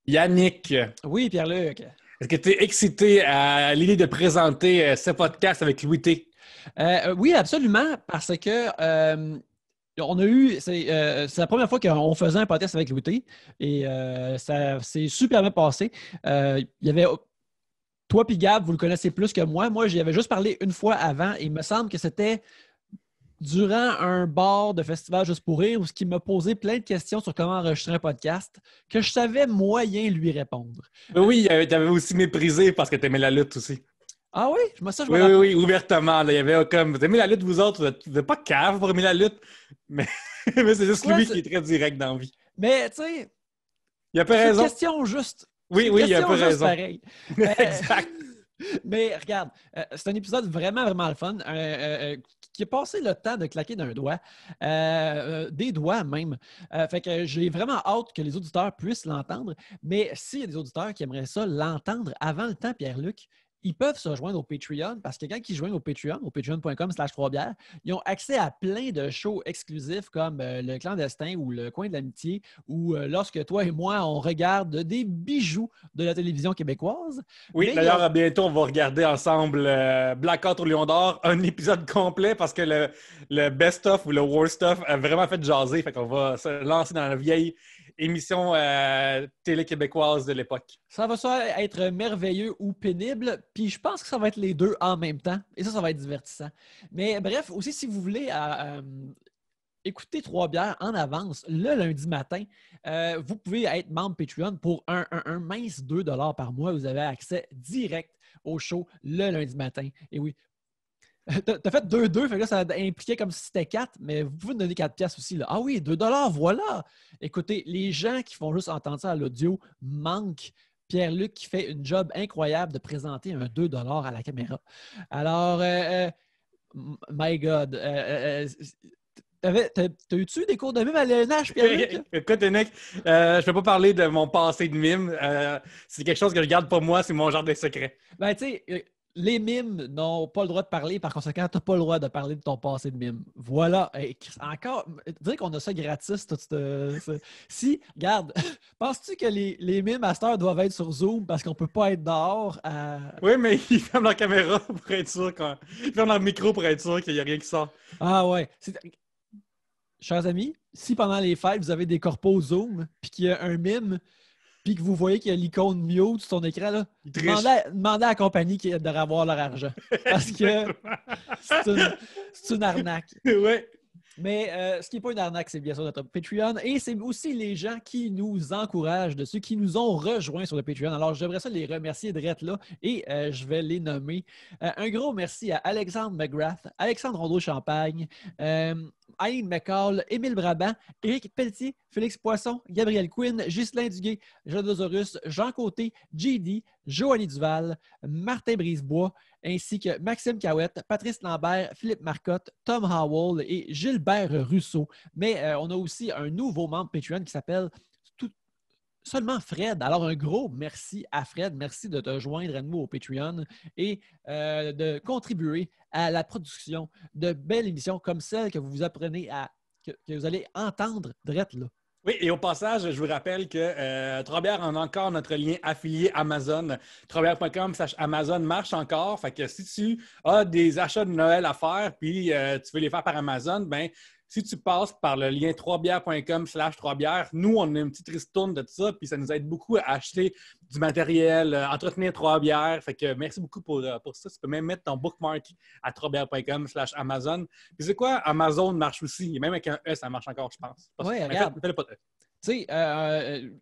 Yannick, Oui, Pierre-Luc. est-ce que tu es excité à l'idée de présenter ce podcast avec Louis T? Oui, absolument, parce que on a eu, c'est la première fois qu'on faisait un podcast avec Louis T. Et ça s'est super bien passé. Il y avait toi puis Gab, vous le connaissez plus que moi. Moi, j'y avais juste parlé une fois avant et il me semble que c'était durant un bar de festival Juste pour rire où il m'a posé plein de questions sur comment enregistrer un podcast que je savais moyen lui répondre. Mais oui, tu avais aussi méprisé parce que tu aimais la lutte aussi. Ah oui? Ça, je me Oui, oui, rappelle. oui, ouvertement. Là, il y avait comme, vous aimez la lutte, vous autres, vous n'êtes pas cave pour aimer la lutte, mais, mais c'est juste Quoi? lui qui est très direct dans la vie. Mais tu sais, Il a pas c'est une raison. question juste. C'est Oui, une oui, il a question pas juste raison. pareil. Exact. Mais regarde, c'est un épisode vraiment, vraiment le fun, qui a passé le temps de claquer d'un doigt, des doigts même. Fait que j'ai vraiment hâte que les auditeurs puissent l'entendre. Mais s'il y a des auditeurs qui aimeraient ça l'entendre avant le temps, Pierre-Luc, ils peuvent se rejoindre au Patreon parce que quand ils se joignent au patreon.com/3bières, ils ont accès à plein de shows exclusifs comme le clandestin ou le coin de l'amitié ou lorsque toi et moi, on regarde des bijoux de la télévision québécoise. Oui, Mais d'ailleurs, bientôt, on va regarder ensemble Blackout au Lion d'Or, un épisode complet parce que le best-of ou le worst-of a vraiment fait jaser. Fait qu'on va se lancer dans la vieille émission télé québécoise de l'époque. ça va soit être merveilleux ou pénible, puis je pense que ça va être les deux en même temps. Et ça va être divertissant. Mais bref, aussi, si vous voulez écouter Trois bières en avance le lundi matin, vous pouvez être membre Patreon pour un mince 2 par mois. Vous avez accès direct au show le lundi matin. Et oui, t'as fait 2-2, fait que là, ça impliquait comme si c'était 4, mais vous pouvez me donner 4 piastres aussi. Là. Ah oui, 2 voilà! Écoutez, les gens qui font juste entendre ça à l'audio manquent Pierre-Luc qui fait une job incroyable de présenter un 2 à la caméra. Alors, my God, t'as eu-tu des cours de mime à l'ENH, Pierre-Luc? Écoute, Nick, je ne peux pas parler de mon passé de mime. C'est quelque chose que je garde pour moi, c'est mon genre de secret. Ben, tu sais, les mimes n'ont pas le droit de parler, par conséquent, tu n'as pas le droit de parler de ton passé de mime. Voilà. Hey, encore, dire qu'on a ça gratis, si, regarde, penses-tu que les mimes à cette heure doivent être sur Zoom parce qu'on ne peut pas être dehors Oui, mais ils ferment leur caméra pour être sûr ils ferment leur micro pour être sûr qu'il n'y a rien qui sort. Ah ouais. Chers amis, si pendant les fêtes, vous avez des corpos Zoom, puis qu'il y a un mime, puis que vous voyez qu'il y a l'icône mute sur ton écran, là, demandez à la compagnie de revoir leur argent. Parce que c'est une arnaque. Oui. Mais ce qui n'est pas une arnaque, c'est bien sûr notre Patreon. Et c'est aussi les gens qui nous encouragent dessus, qui nous ont rejoints sur le Patreon. Alors, j'aimerais ça les remercier d'être là et je vais les nommer. Un gros merci à Alexandre McGrath, Alexandre Rondeau-Champagne, Aline McCall, Émile Brabant, Éric Pelletier, Félix Poisson, Gabriel Quinn, Ghislain Duguay, Jodosaurus, Jean Côté, JD, Joanie Duval, Martin Brisebois, ainsi que Maxime Cahouette, Patrice Lambert, Philippe Marcotte, Tom Howell et Gilbert Russo. Mais on a aussi un nouveau membre Patreon qui s'appelle seulement Fred. Alors, un gros merci à Fred. Merci de te joindre à nous au Patreon et de contribuer à la production de belles émissions comme celle que vous apprenez que vous allez entendre direct là. Oui, et au passage, je vous rappelle que Trois-Bières a encore notre lien affilié Amazon. Trois-Bières.com/Amazon marche encore. Fait que si tu as des achats de Noël à faire puis tu veux les faire par Amazon, ben si tu passes par le lien troisbières.com/3bières, nous, on a une petite ristourne de ça, puis ça nous aide beaucoup à acheter du matériel, entretenir Trois-Bières. Fait que merci beaucoup pour ça. Tu peux même mettre ton bookmark à troisbières.com/Amazon. Puis c'est quoi? Amazon marche aussi. Et même avec un E, ça marche encore, je pense. Oui, regarde. Fais-le pas de E. Tu sais,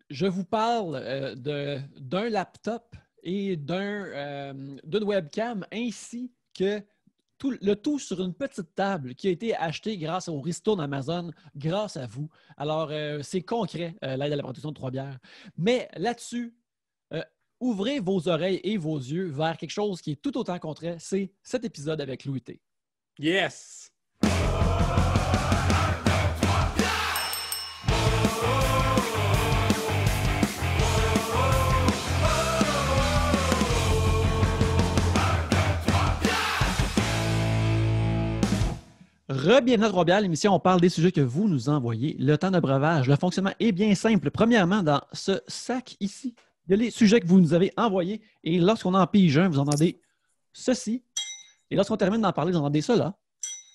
je vous parle d'un laptop et d'une webcam ainsi que le tout sur une petite table qui a été acheté grâce au ristourne Amazon, grâce à vous. Alors, c'est concret, l'aide à la production de Trois-Bières. Mais là-dessus, ouvrez vos oreilles et vos yeux vers quelque chose qui est tout autant concret, c'est cet épisode avec Louis T. Yes! Re-bienvenue à Trois-Bières, l'émission, on parle des sujets que vous nous envoyez. Le temps de breuvage, le fonctionnement est bien simple. Premièrement, dans ce sac ici, il y a les sujets que vous nous avez envoyés. Et lorsqu'on en pige un, vous entendez ceci. Et lorsqu'on termine d'en parler, vous entendez cela.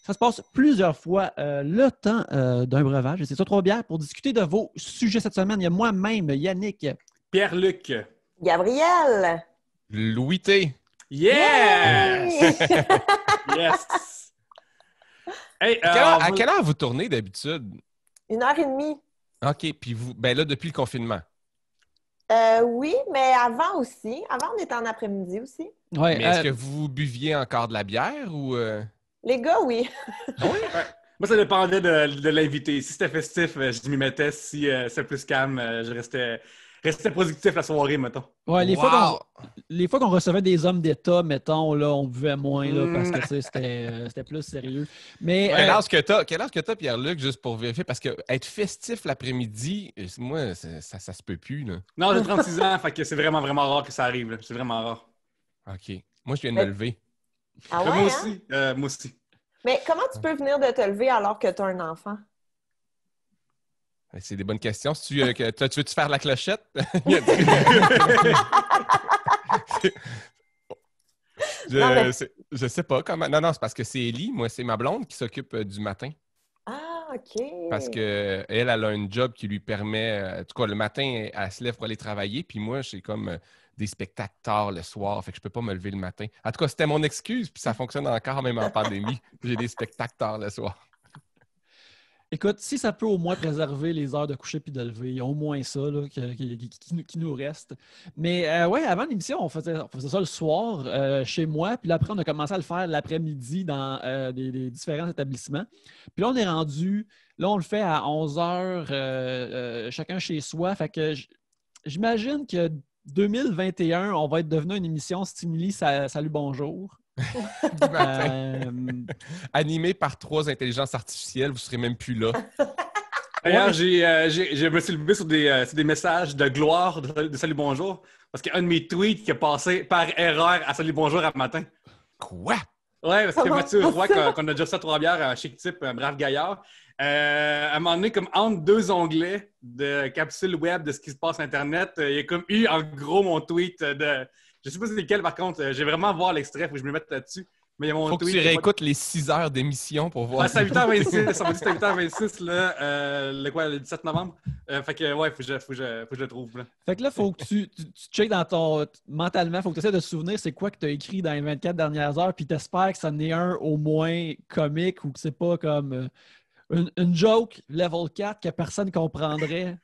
Ça se passe plusieurs fois le temps d'un breuvage. Et c'est ça, Trois-Bières, pour discuter de vos sujets cette semaine. Il y a moi-même, Yannick. Pierre-Luc. Gabriel. Louis T. Yes! Yes! Hey, À quelle heure vous tournez d'habitude? 1h30. OK, puis vous, ben là, depuis le confinement. Oui, mais avant aussi. Avant, on était en après-midi aussi. Ouais, Mais est-ce que vous buviez encore de la bière ou... Les gars, oui. Ouais. Moi, ça dépendait de l'invité. Si c'était festif, je m'y mettais. Si c'était plus calme, je restais positif la soirée, mettons. ouais, les fois qu'on recevait des hommes d'État, mettons, là, on buvait moins là, parce que tu sais, c'était plus sérieux. Mais Quel âge que t'as, Pierre-Luc, juste pour vérifier? Parce que être festif l'après-midi, moi, ça se peut plus, là. Non, j'ai 36 ans, fait que c'est vraiment, vraiment rare que ça arrive. Là. C'est vraiment rare. OK. Moi, je viens de me lever. Ah ouais, moi hein? aussi. Moi aussi. Mais comment tu peux venir de te lever alors que tu as un enfant? C'est des bonnes questions. Si tu veux-tu faire la clochette? Je sais pas comment. Non, c'est parce que c'est Ellie. Moi, c'est ma blonde qui s'occupe du matin. Ah, OK. Parce que elle a un job qui lui permet. En tout cas, le matin, elle se lève pour aller travailler. Puis moi, j'ai comme des spectacles tard le soir. Fait que je peux pas me lever le matin. En tout cas, c'était mon excuse. Puis ça fonctionne encore, même en pandémie. J'ai des spectacles tard le soir. écoute, si ça peut au moins préserver les heures de coucher puis de lever, il y a au moins ça là, qui nous reste. Mais ouais, avant l'émission, on faisait ça le soir chez moi. Puis là, après, on a commencé à le faire l'après-midi dans des différents établissements. Puis là, on est rendu, là, on le fait à 11 heures, chacun chez soi. Fait que j'imagine que 2021, on va être devenu une émission Stimuli Salut Bonjour. Du matin. Animé par 3 intelligences artificielles, vous serez même plus là. D'ailleurs, je me suis levé sur des messages de gloire de Salut Bonjour parce qu'il y a un de mes tweets qui a passé par erreur à Salut Bonjour à matin. Quoi? Ouais, parce que Mathieu Roy, qu'on a déjà ça à Trois-Bières, un chic type, un brave gaillard, à un moment donné, comme entre 2 onglets de capsule web de ce qui se passe sur Internet, il y a comme eu en gros mon tweet de... Je sais pas c'est lequel, par contre. J'ai vraiment voir l'extrait, faut que je me mette là-dessus. Mais il y a mon Faut tweet. que tu réécoutes les 6 heures d'émission pour voir. Ah, c'est à 8h26. Ça m'a dit que c'était 8h26, là, le 17 novembre. Fait que, ouais, faut que je le trouve. Là. Fait que là, faut que tu checkes dans ton... Mentalement, faut que tu essaies de te souvenir c'est quoi que tu as écrit dans les 24 dernières heures, puis t'espères que ça en est un au moins comique ou que c'est pas comme... Une joke level 4 que personne comprendrait.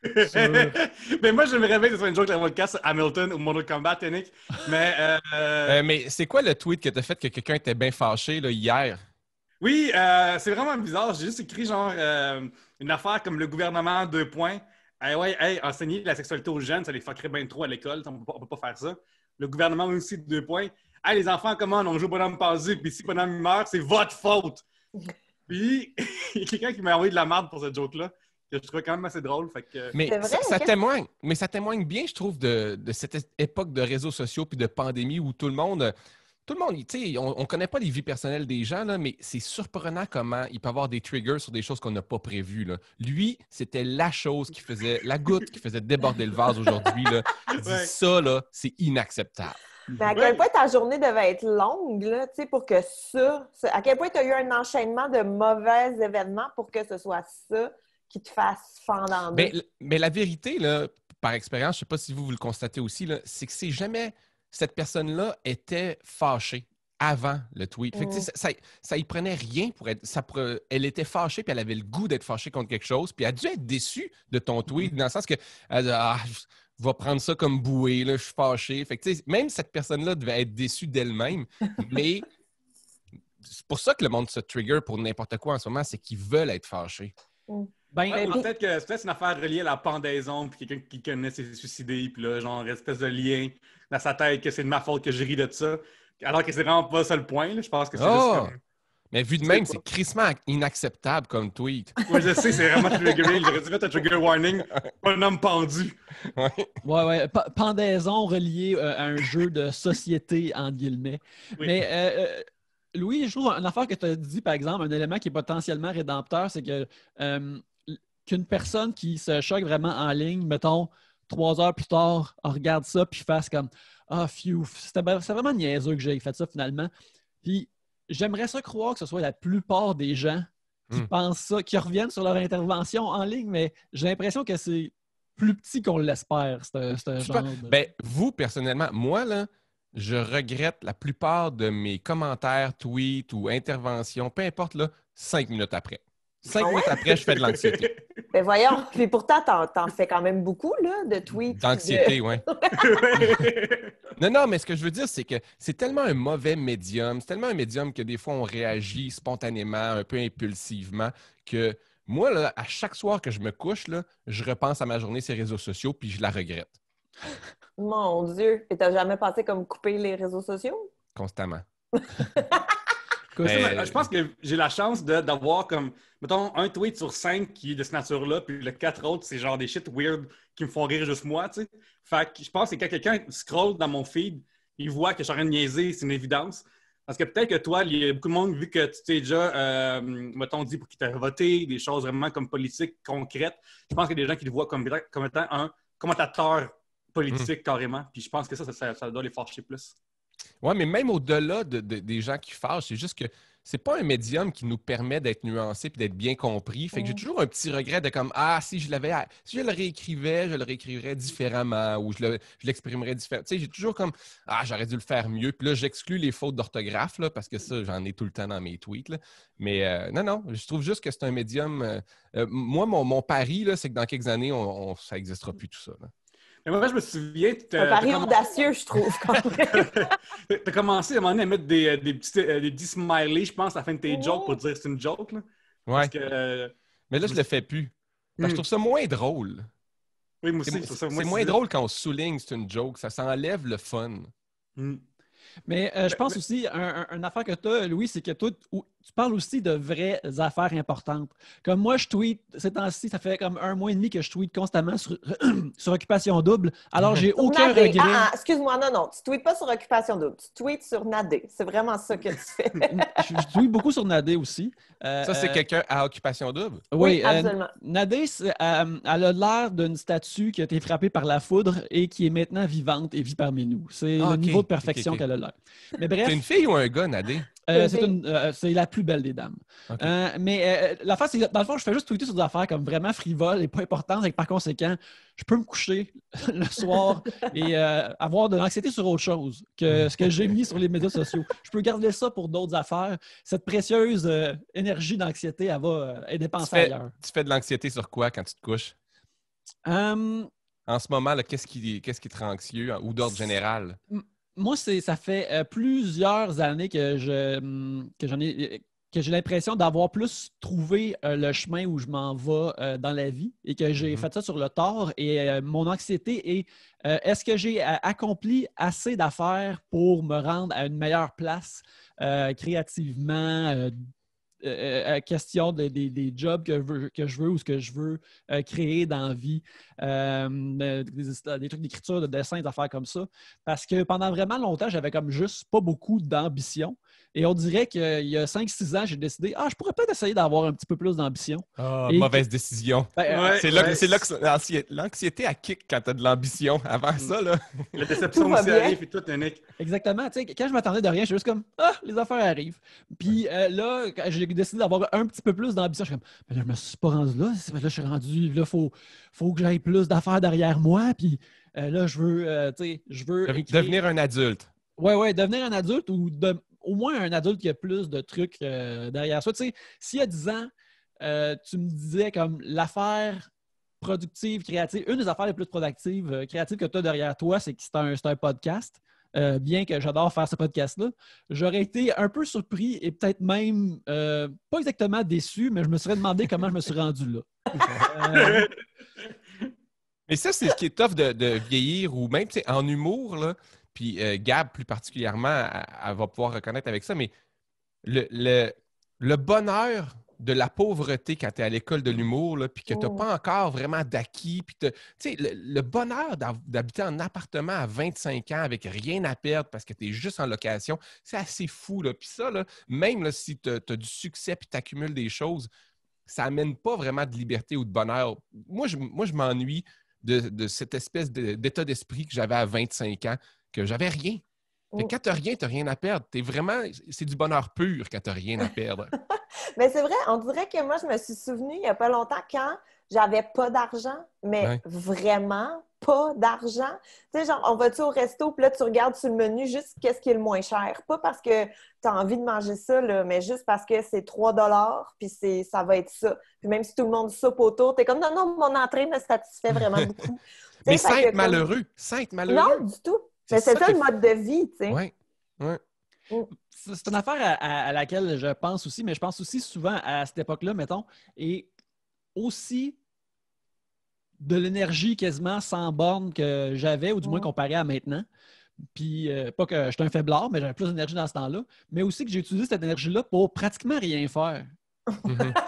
Mais moi, je me réveille que ce soit une joke level 4 sur Hamilton ou Mortal Kombat, Yannick. Mais c'est quoi le tweet que tu as fait que quelqu'un était bien fâché là, hier? Oui, c'est vraiment bizarre. J'ai juste écrit genre une affaire comme le gouvernement, 2 points. Enseigner la sexualité aux jeunes, ça les fuckerait bien trop à l'école. On peut pas faire ça. Le gouvernement aussi, 2 points. Hey, les enfants, comment on joue bonhomme pendu, puis si bonhomme meurt, c'est votre faute. Puis, il y a quelqu'un qui m'a envoyé de la merde pour cette joke-là, que je trouvais quand même assez drôle. Fait que... Mais ça témoigne bien, je trouve, de cette époque de réseaux sociaux puis de pandémie où tout le monde, tu sais, on ne connaît pas les vies personnelles des gens, là, mais c'est surprenant comment il peut y avoir des triggers sur des choses qu'on n'a pas prévues. Là. Lui, c'était la chose qui faisait, la goutte qui faisait déborder le vase aujourd'hui. Là. Il dit ça, là, c'est inacceptable. Mais à quel point ta journée devait être longue, là, tu sais, pour que ça... À quel point tu as eu un enchaînement de mauvais événements pour que ce soit ça qui te fasse fendre en deux? Mais la vérité, là, par expérience, je ne sais pas si vous le constatez aussi, là, c'est que c'est jamais... Cette personne-là était fâchée avant le tweet. Fait que, ça y prenait rien pour être... elle était fâchée puis elle avait le goût d'être fâchée contre quelque chose puis elle a dû être déçue de ton tweet dans le sens que... va prendre ça comme bouée, là, je suis fâché. Fait que, même cette personne-là devait être déçue d'elle-même, mais c'est pour ça que le monde se trigger pour n'importe quoi en ce moment, c'est qu'ils veulent être fâchés. Peut-être que c'est une affaire reliée à la pendaison, puis quelqu'un qui connaît s'est suicidé, puis là, genre, espèce de lien dans sa tête que c'est de ma faute que je ris de ça. Alors que c'est vraiment pas ça le point, là. Je pense que c'est juste comme... Mais vu de même, c'est crissement inacceptable comme tweet. Oui, je sais, c'est vraiment trigger. J'aurais dû mettre un trigger warning. Un homme pendu. Ouais. Pendaison reliée à un jeu de société, entre guillemets. Oui. Mais Louis, je trouve une affaire que tu as dit, par exemple, un élément qui est potentiellement rédempteur, c'est que qu'une personne qui se choque vraiment en ligne, mettons, 3 heures plus tard, on regarde ça puis fasse comme « Ah, phew, c'est vraiment niaiseux que j'ai fait ça finalement. » Puis j'aimerais ça croire que ce soit la plupart des gens qui pensent ça, qui reviennent sur leur intervention en ligne, mais j'ai l'impression que c'est plus petit qu'on l'espère, ce genre de... Ben, vous, personnellement, moi, là, je regrette la plupart de mes commentaires, tweets ou interventions, peu importe, là, 5 minutes après. 5 minutes après, je fais de l'anxiété. Ben voyons, puis pourtant, t'en fais quand même beaucoup, là, de tweets. D'anxiété, oui. Non, mais ce que je veux dire, c'est que c'est tellement un mauvais médium, c'est tellement un médium que des fois, on réagit spontanément, un peu impulsivement, que moi, là, à chaque soir que je me couche, là, je repense à ma journée sur les réseaux sociaux, puis je la regrette. Mon Dieu! Et t'as jamais pensé comme couper les réseaux sociaux? Constamment. Je pense que j'ai la chance d'avoir comme, mettons, un tweet sur 5 qui est de cette nature-là, puis le 4 autres, c'est genre des shit weird qui me font rire juste moi, tu sais. Fait que je pense que quand quelqu'un scroll dans mon feed, il voit que je suis en train de niaiser, c'est une évidence. Parce que peut-être que toi, il y a beaucoup de monde, vu que tu t'es déjà, mettons, dit pour qui t'as voté, des choses vraiment comme politiques, concrètes. Je pense qu'il y a des gens qui le voient comme étant un commentateur politique carrément. Puis je pense que ça doit les fâcher plus. Oui, mais même au-delà des gens qui fâchent, c'est juste que c'est pas un médium qui nous permet d'être nuancé et d'être bien compris. Fait que j'ai toujours un petit regret de comme si je le réécrivais, je le réécrirais différemment ou je l'exprimerais différemment. Tu sais, j'ai toujours comme j'aurais dû le faire mieux. Puis là, j'exclus les fautes d'orthographe là, parce que ça, j'en ai tout le temps dans mes tweets. Là. Mais non, je trouve juste que c'est un médium. Moi, mon pari, là, c'est que dans quelques années, ça n'existera plus tout ça. Là. Mais moi, je me souviens... Un pari audacieux, je trouve, quand même. Tu as commencé à un moment donné à mettre des petits smileys, je pense, à la fin de tes jokes pour dire que c'est une joke. Là. Ouais. Que, mais là, je le fais plus. Parce que je trouve ça moins drôle. Oui, moi aussi. C'est moins drôle quand on souligne que c'est une joke. Ça s'enlève le fun. Mais je pense aussi, une affaire que tu as, Louis, c'est que toi, tu parles aussi de vraies affaires importantes. Comme moi, je tweete, ces temps-ci, ça fait comme 1 mois et demi que je tweete constamment sur Occupation Double. Alors, j'ai aucun regret. Excuse-moi, non, tu tweetes pas sur Occupation Double, tu tweets sur Nadé. C'est vraiment ça que tu fais. je tweete beaucoup sur Nadé aussi. Ça, c'est quelqu'un à Occupation Double? Oui, absolument. Nadé, elle a l'air d'une statue qui a été frappée par la foudre et qui est maintenant vivante et vit parmi nous. C'est le niveau de perfection qu'elle a l'air. Mais bref. C'est une fille ou un gars, Nadé? C'est la plus belle des dames. Okay. Mais l'affaire, c'est que dans le fond, je fais juste tweeter sur des affaires comme vraiment frivoles et pas importantes. Et par conséquent, je peux me coucher le soir et avoir de l'anxiété sur autre chose que ce que j'ai mis sur les médias sociaux. Je peux garder ça pour d'autres affaires. Cette précieuse énergie d'anxiété, elle va être dépensée ailleurs. Tu fais de l'anxiété sur quoi quand tu te couches? En ce moment, là, qu'est-ce qui te rend anxieux ou d'ordre général? Moi, ça fait plusieurs années que j'ai l'impression d'avoir plus trouvé le chemin où je m'en vais dans la vie et que j'ai fait ça sur le tard. Et mon anxiété est est-ce que j'ai accompli assez d'affaires pour me rendre à une meilleure place créativement, question des jobs que je veux ou ce que je veux créer dans la vie, des trucs d'écriture, de dessin, des affaires comme ça. Parce que pendant vraiment longtemps, j'avais comme juste pas beaucoup d'ambition. Et on dirait qu'il y a 5-6 ans, j'ai décidé je pourrais peut-être essayer d'avoir un petit peu plus d'ambition. Mauvaise décision. C'est là que l'anxiété a kick quand tu as de l'ambition. Avant ça, là. La déception aussi arrive et tout, Nick. Exactement. Tu sais, quand je m'attendais de rien, je suis juste comme les affaires arrivent. Puis là, quand j'ai décidé d'avoir un petit peu plus d'ambition, je suis comme mais là, je me suis pas rendu là. Là, je suis rendu. Là, faut que j'aille plus d'affaires derrière moi. Puis là, je veux devenir un adulte. Oui, devenir un adulte ou au moins un adulte qui a plus de trucs derrière soi. Tu sais, s'il y a 10 ans, tu me disais comme l'affaire productive, créative, une des affaires les plus productives, créatives que tu as derrière toi, c'est que c'est un podcast. Bien que j'adore faire ce podcast-là, j'aurais été un peu surpris et peut-être même pas exactement déçu, mais je me serais demandé comment je me suis rendu là. Mais ça, c'est ce qui est tough de vieillir ou même en humour, là. Puis Gab, plus particulièrement, elle va pouvoir reconnaître avec ça, mais le bonheur de la pauvreté quand tu es à l'école de l'humour, là, puis que tu n'as pas encore vraiment d'acquis. Puis tu sais, le bonheur d'habiter en appartement à 25 ans avec rien à perdre parce que tu es juste en location, c'est assez fou. Là. Puis ça, là, même là, si tu as du succès puis tu accumules des choses, ça n'amène pas vraiment de liberté ou de bonheur. Moi, je m'ennuie de cette espèce d'état d'esprit que j'avais à 25 ans, que j'avais rien. Fait que quand tu n'as rien, tu n'as rien à perdre. C'est du bonheur pur quand tu n'as rien à perdre. Mais c'est vrai, on dirait que moi, je me suis souvenue il n'y a pas longtemps quand j'avais pas d'argent, mais vraiment pas d'argent. Tu sais, genre, on va-tu au resto, puis là, tu regardes sur le menu juste qu'est-ce qui est le moins cher. Pas parce que tu as envie de manger ça, là, mais juste parce que c'est 3 $, puis ça va être ça. Puis même si tout le monde soupe autour, tu es comme, non, mon entrée me satisfait vraiment beaucoup. Mais sans être malheureux. Sans être malheureux. Non, du tout. Mais c'est ça le mode de vie, tu sais. Oui, oui. C'est une affaire à laquelle je pense aussi, mais je pense aussi souvent à cette époque-là, mettons, et aussi de l'énergie quasiment sans borne que j'avais, ou du moins comparé à maintenant. Puis, pas que j'étais un faiblard, mais j'avais plus d'énergie dans ce temps-là, mais aussi que j'ai utilisé cette énergie-là pour pratiquement rien faire.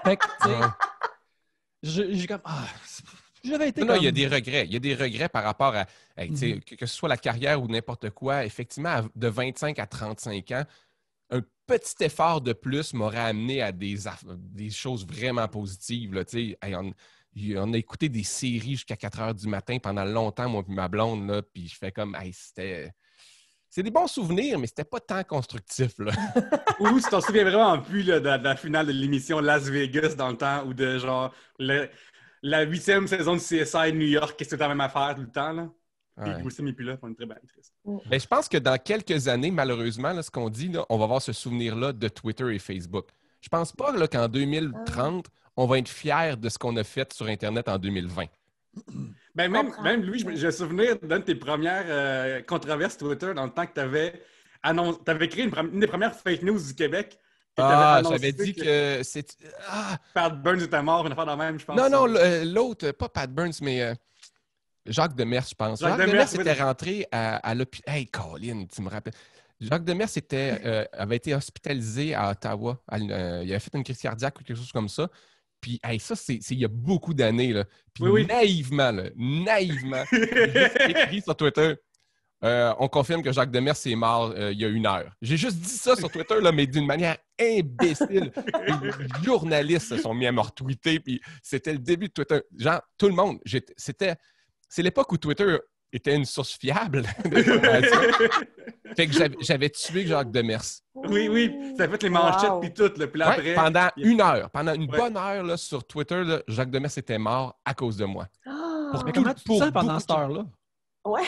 Fait que, tu sais, j'ai comme... j'avais été Non, il y a des regrets. Il y a des regrets par rapport à, que ce soit la carrière ou n'importe quoi. Effectivement, de 25 à 35 ans, un petit effort de plus m'aurait amené à des choses vraiment positives. Là, on a écouté des séries jusqu'à 4 heures du matin pendant longtemps, moi et ma blonde, là, puis je fais comme, c'est des bons souvenirs, mais c'était pas tant constructif. Là. Ou tu t'en souviens vraiment plus là, de la finale de l'émission Las Vegas dans le temps, ou de genre la 8e saison de CSI New York, qu'est-ce que tu as même à faire tout le temps, là? Puis Wilson n'est plus là, on est très bien triste. Ben, je pense que dans quelques années, malheureusement, là, ce qu'on dit, là, on va avoir ce souvenir-là de Twitter et Facebook. Je pense pas là, qu'en 2030, on va être fiers de ce qu'on a fait sur Internet en 2020. Ben, même lui, j'ai souvenir d'une de tes premières controverses Twitter dans le temps que tu avais créé une des premières fake news du Québec. J'avais dit que c'est... Pat Burns était mort, une affaire de même, je pense. Non, l'autre, pas Pat Burns, mais Jacques Demers, je pense. Jacques Demers était rentré à l'hôpital. Hey, Colin, tu me rappelles. Jacques Demers avait été hospitalisé à Ottawa. Il avait fait une crise cardiaque ou quelque chose comme ça. Puis, ça, c'est il y a beaucoup d'années. Là. Puis, naïvement, j'ai juste écrit sur Twitter, on confirme que Jacques Demers est mort il y a 1 heure. J'ai juste dit ça sur Twitter, là, mais d'une manière imbécile. Les journalistes se sont mis à me retweeter, puis c'était le début de Twitter. Genre, tout le monde. C'est l'époque où Twitter était une source fiable d'information. Fait que j'avais tué Jacques Demers. Oui, ça a fait les manchettes puis tout. Puis après, pendant 1 heure, pendant une bonne heure là, sur Twitter, là, Jacques Demers était mort à cause de moi. Mais comment tu te sens pendant cette heure-là? Ouais.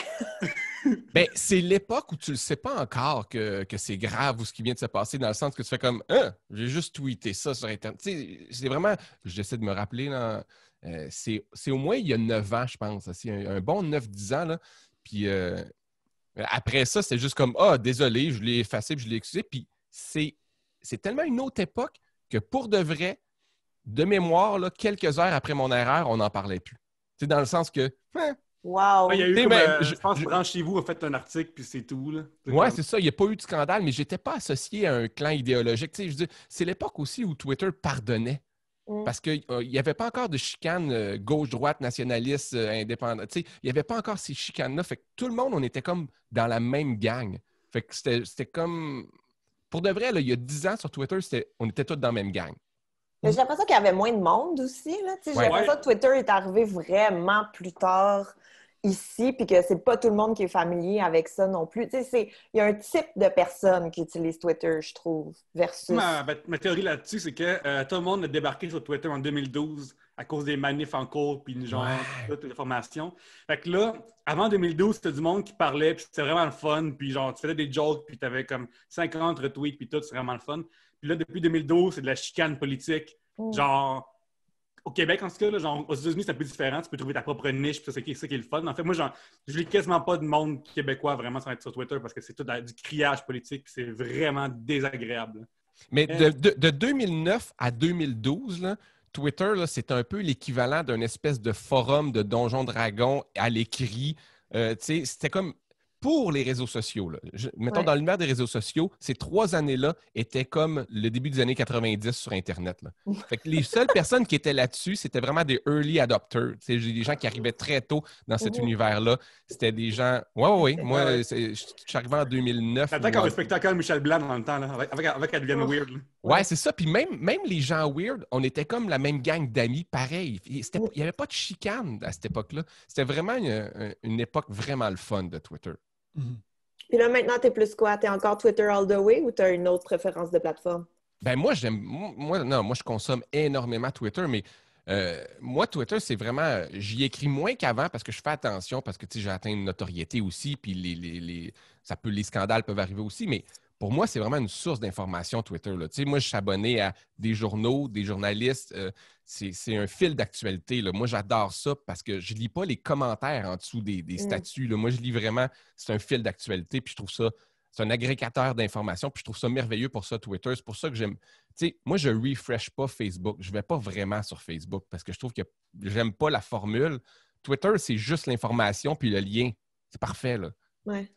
Ben, c'est l'époque où tu ne le sais pas encore que c'est grave ou ce qui vient de se passer, dans le sens que tu fais comme j'ai juste tweeté ça sur Internet. C'est vraiment, j'essaie de me rappeler, là, c'est au moins il y a 9 ans, je pense. C'est un bon 9-10 ans. Là. Puis après ça, c'est juste comme désolé, je l'ai effacé puis je l'ai excusé. Puis c'est tellement une autre époque que pour de vrai, de mémoire, là, quelques heures après mon erreur, on n'en parlait plus. C'est dans le sens que. Wow! Il y a eu je pense que Branchez-vous a fait un article, puis c'est tout. Oui, c'est ça. Il n'y a pas eu de scandale, mais je n'étais pas associé à un clan idéologique. Je veux dire, c'est l'époque aussi où Twitter pardonnait. Parce qu'il n'y avait pas encore de chicanes gauche-droite, nationaliste, indépendante. Il n'y avait pas encore ces chicanes-là. Fait que tout le monde, on était comme dans la même gang. Fait que c'était comme... Pour de vrai, là, il y a 10 ans sur Twitter, on était tous dans la même gang. Mais j'ai l'impression qu'il y avait moins de monde aussi. J'ai l'impression que Twitter est arrivé vraiment plus tard ici, puis que c'est pas tout le monde qui est familier avec ça non plus. Il y a un type de personnes qui utilisent Twitter, je trouve, versus... Ma théorie là-dessus, c'est que tout le monde a débarqué sur Twitter en 2012 à cause des manifs en cours, puis genre, toutes les informations. Fait que là, avant 2012, c'était du monde qui parlait, puis c'était vraiment le fun, puis genre, tu faisais des jokes, puis t'avais comme 50 retweets, puis tout, c'est vraiment le fun. Puis là, depuis 2012, c'est de la chicane politique. Genre, au Québec, en tout cas, là, genre, aux États-Unis, c'est un peu différent. Tu peux trouver ta propre niche, puis c'est ça qui est le fun. En fait, moi, je lis quasiment pas de monde québécois vraiment sans être sur Twitter parce que c'est tout du criage politique, puis c'est vraiment désagréable. Mais de 2009 à 2012, là, Twitter, là, c'est un peu l'équivalent d'un espèce de forum de Donjon Dragon à l'écrit. C'était comme... pour les réseaux sociaux. Là. Mettons, Ouais. dans l'univers des réseaux sociaux, ces 3 années-là étaient comme le début des années 90 sur Internet. Là. Fait que les seules personnes qui étaient là-dessus, c'était vraiment des early adopters. J'ai des gens qui arrivaient très tôt dans cet univers-là. C'était des gens... Oui. Moi, je suis arrivé en 2009. T'attends qu'on respectait encore Michel Blanc dans le temps, là, avec qu'elle devienne weird. Là. Ouais, c'est ça. Puis même les gens weird, on était comme la même gang d'amis, pareil. Il n'y avait pas de chicane à cette époque-là. C'était vraiment une époque vraiment le fun de Twitter. Puis là, maintenant, t'es plus quoi? T'es encore Twitter all the way ou t'as une autre préférence de plateforme? Ben moi, moi, je consomme énormément Twitter, mais moi, Twitter, c'est vraiment... J'y écris moins qu'avant parce que je fais attention, parce que j'ai atteint une notoriété aussi, puis les scandales peuvent arriver aussi, mais pour moi, c'est vraiment une source d'information, Twitter. Là. Moi, je suis abonné à des journaux, des journalistes. C'est un fil d'actualité. Là. Moi, j'adore ça parce que je ne lis pas les commentaires en dessous des statuts. Là. Moi, je lis vraiment... C'est un fil d'actualité, puis je trouve ça... C'est un agrégateur d'informations, puis je trouve ça merveilleux pour ça, Twitter. C'est pour ça que j'aime... moi, je ne refresh pas Facebook. Je ne vais pas vraiment sur Facebook parce que je trouve que j'aime pas la formule. Twitter, c'est juste l'information puis le lien. C'est parfait, là. Ouais.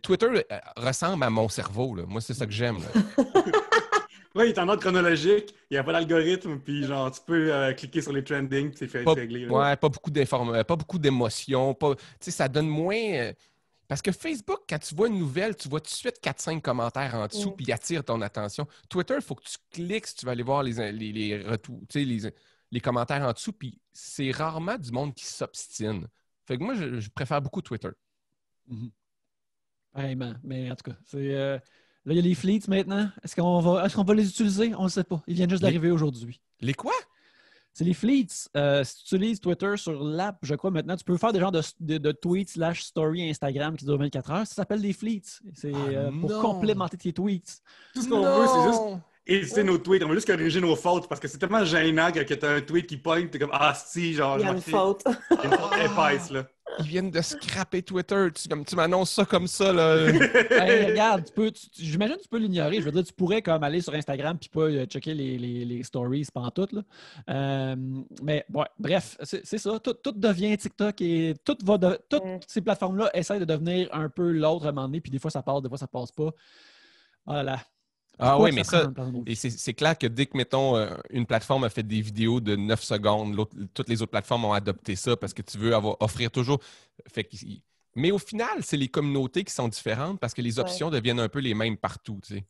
Twitter ressemble à mon cerveau, là. Moi, c'est ça que j'aime. Là. Oui, il est en ordre chronologique, il n'y a pas d'algorithme, puis genre, tu peux cliquer sur les trending, puis c'est réglé. Là. Ouais, pas beaucoup d'informations, pas beaucoup d'émotions. Ça donne moins... Parce que Facebook, quand tu vois une nouvelle, tu vois tout de suite 4-5 commentaires en dessous, puis il attire ton attention. Twitter, il faut que tu cliques si tu vas aller voir les retours, les commentaires en dessous, puis c'est rarement du monde qui s'obstine. Fait que moi, je préfère beaucoup Twitter. Vraiment. Mais en tout cas, là, il y a les fleets maintenant. Est-ce qu'on va les utiliser? On ne sait pas. Ils viennent juste d'arriver aujourd'hui. Les quoi? C'est les fleets. Si tu utilises Twitter sur l'app, je crois maintenant, tu peux faire des genres de tweets / story Instagram qui durent 24 heures. Ça s'appelle des fleets. C'est pour complémenter tes tweets. Tout ce qu'on veut, c'est juste éditer nos tweets. On veut juste corriger nos fautes parce que c'est tellement gênant que tu as un tweet qui pointe, t'es comme « Ah, si, genre... » Il y a une faute. Il y a une faute épaisse, là. Ils viennent de scraper Twitter. Tu m'annonces ça comme ça, là. Hey, regarde, j'imagine que tu peux l'ignorer. Je veux dire, tu pourrais comme aller sur Instagram puis pas checker les stories pantoute, là. Mais ouais, bref, c'est ça. Tout devient TikTok et toutes ces plateformes-là essaient de devenir un peu l'autre à un moment donné, puis des fois ça passe, des fois ça passe pas. Oh là là. Ah oui, mais ça, et c'est clair que dès que, mettons, une plateforme a fait des vidéos de 9 secondes, toutes les autres plateformes ont adopté ça parce que tu veux offrir toujours... Mais au final, c'est les communautés qui sont différentes parce que les options deviennent un peu les mêmes partout, tu sais.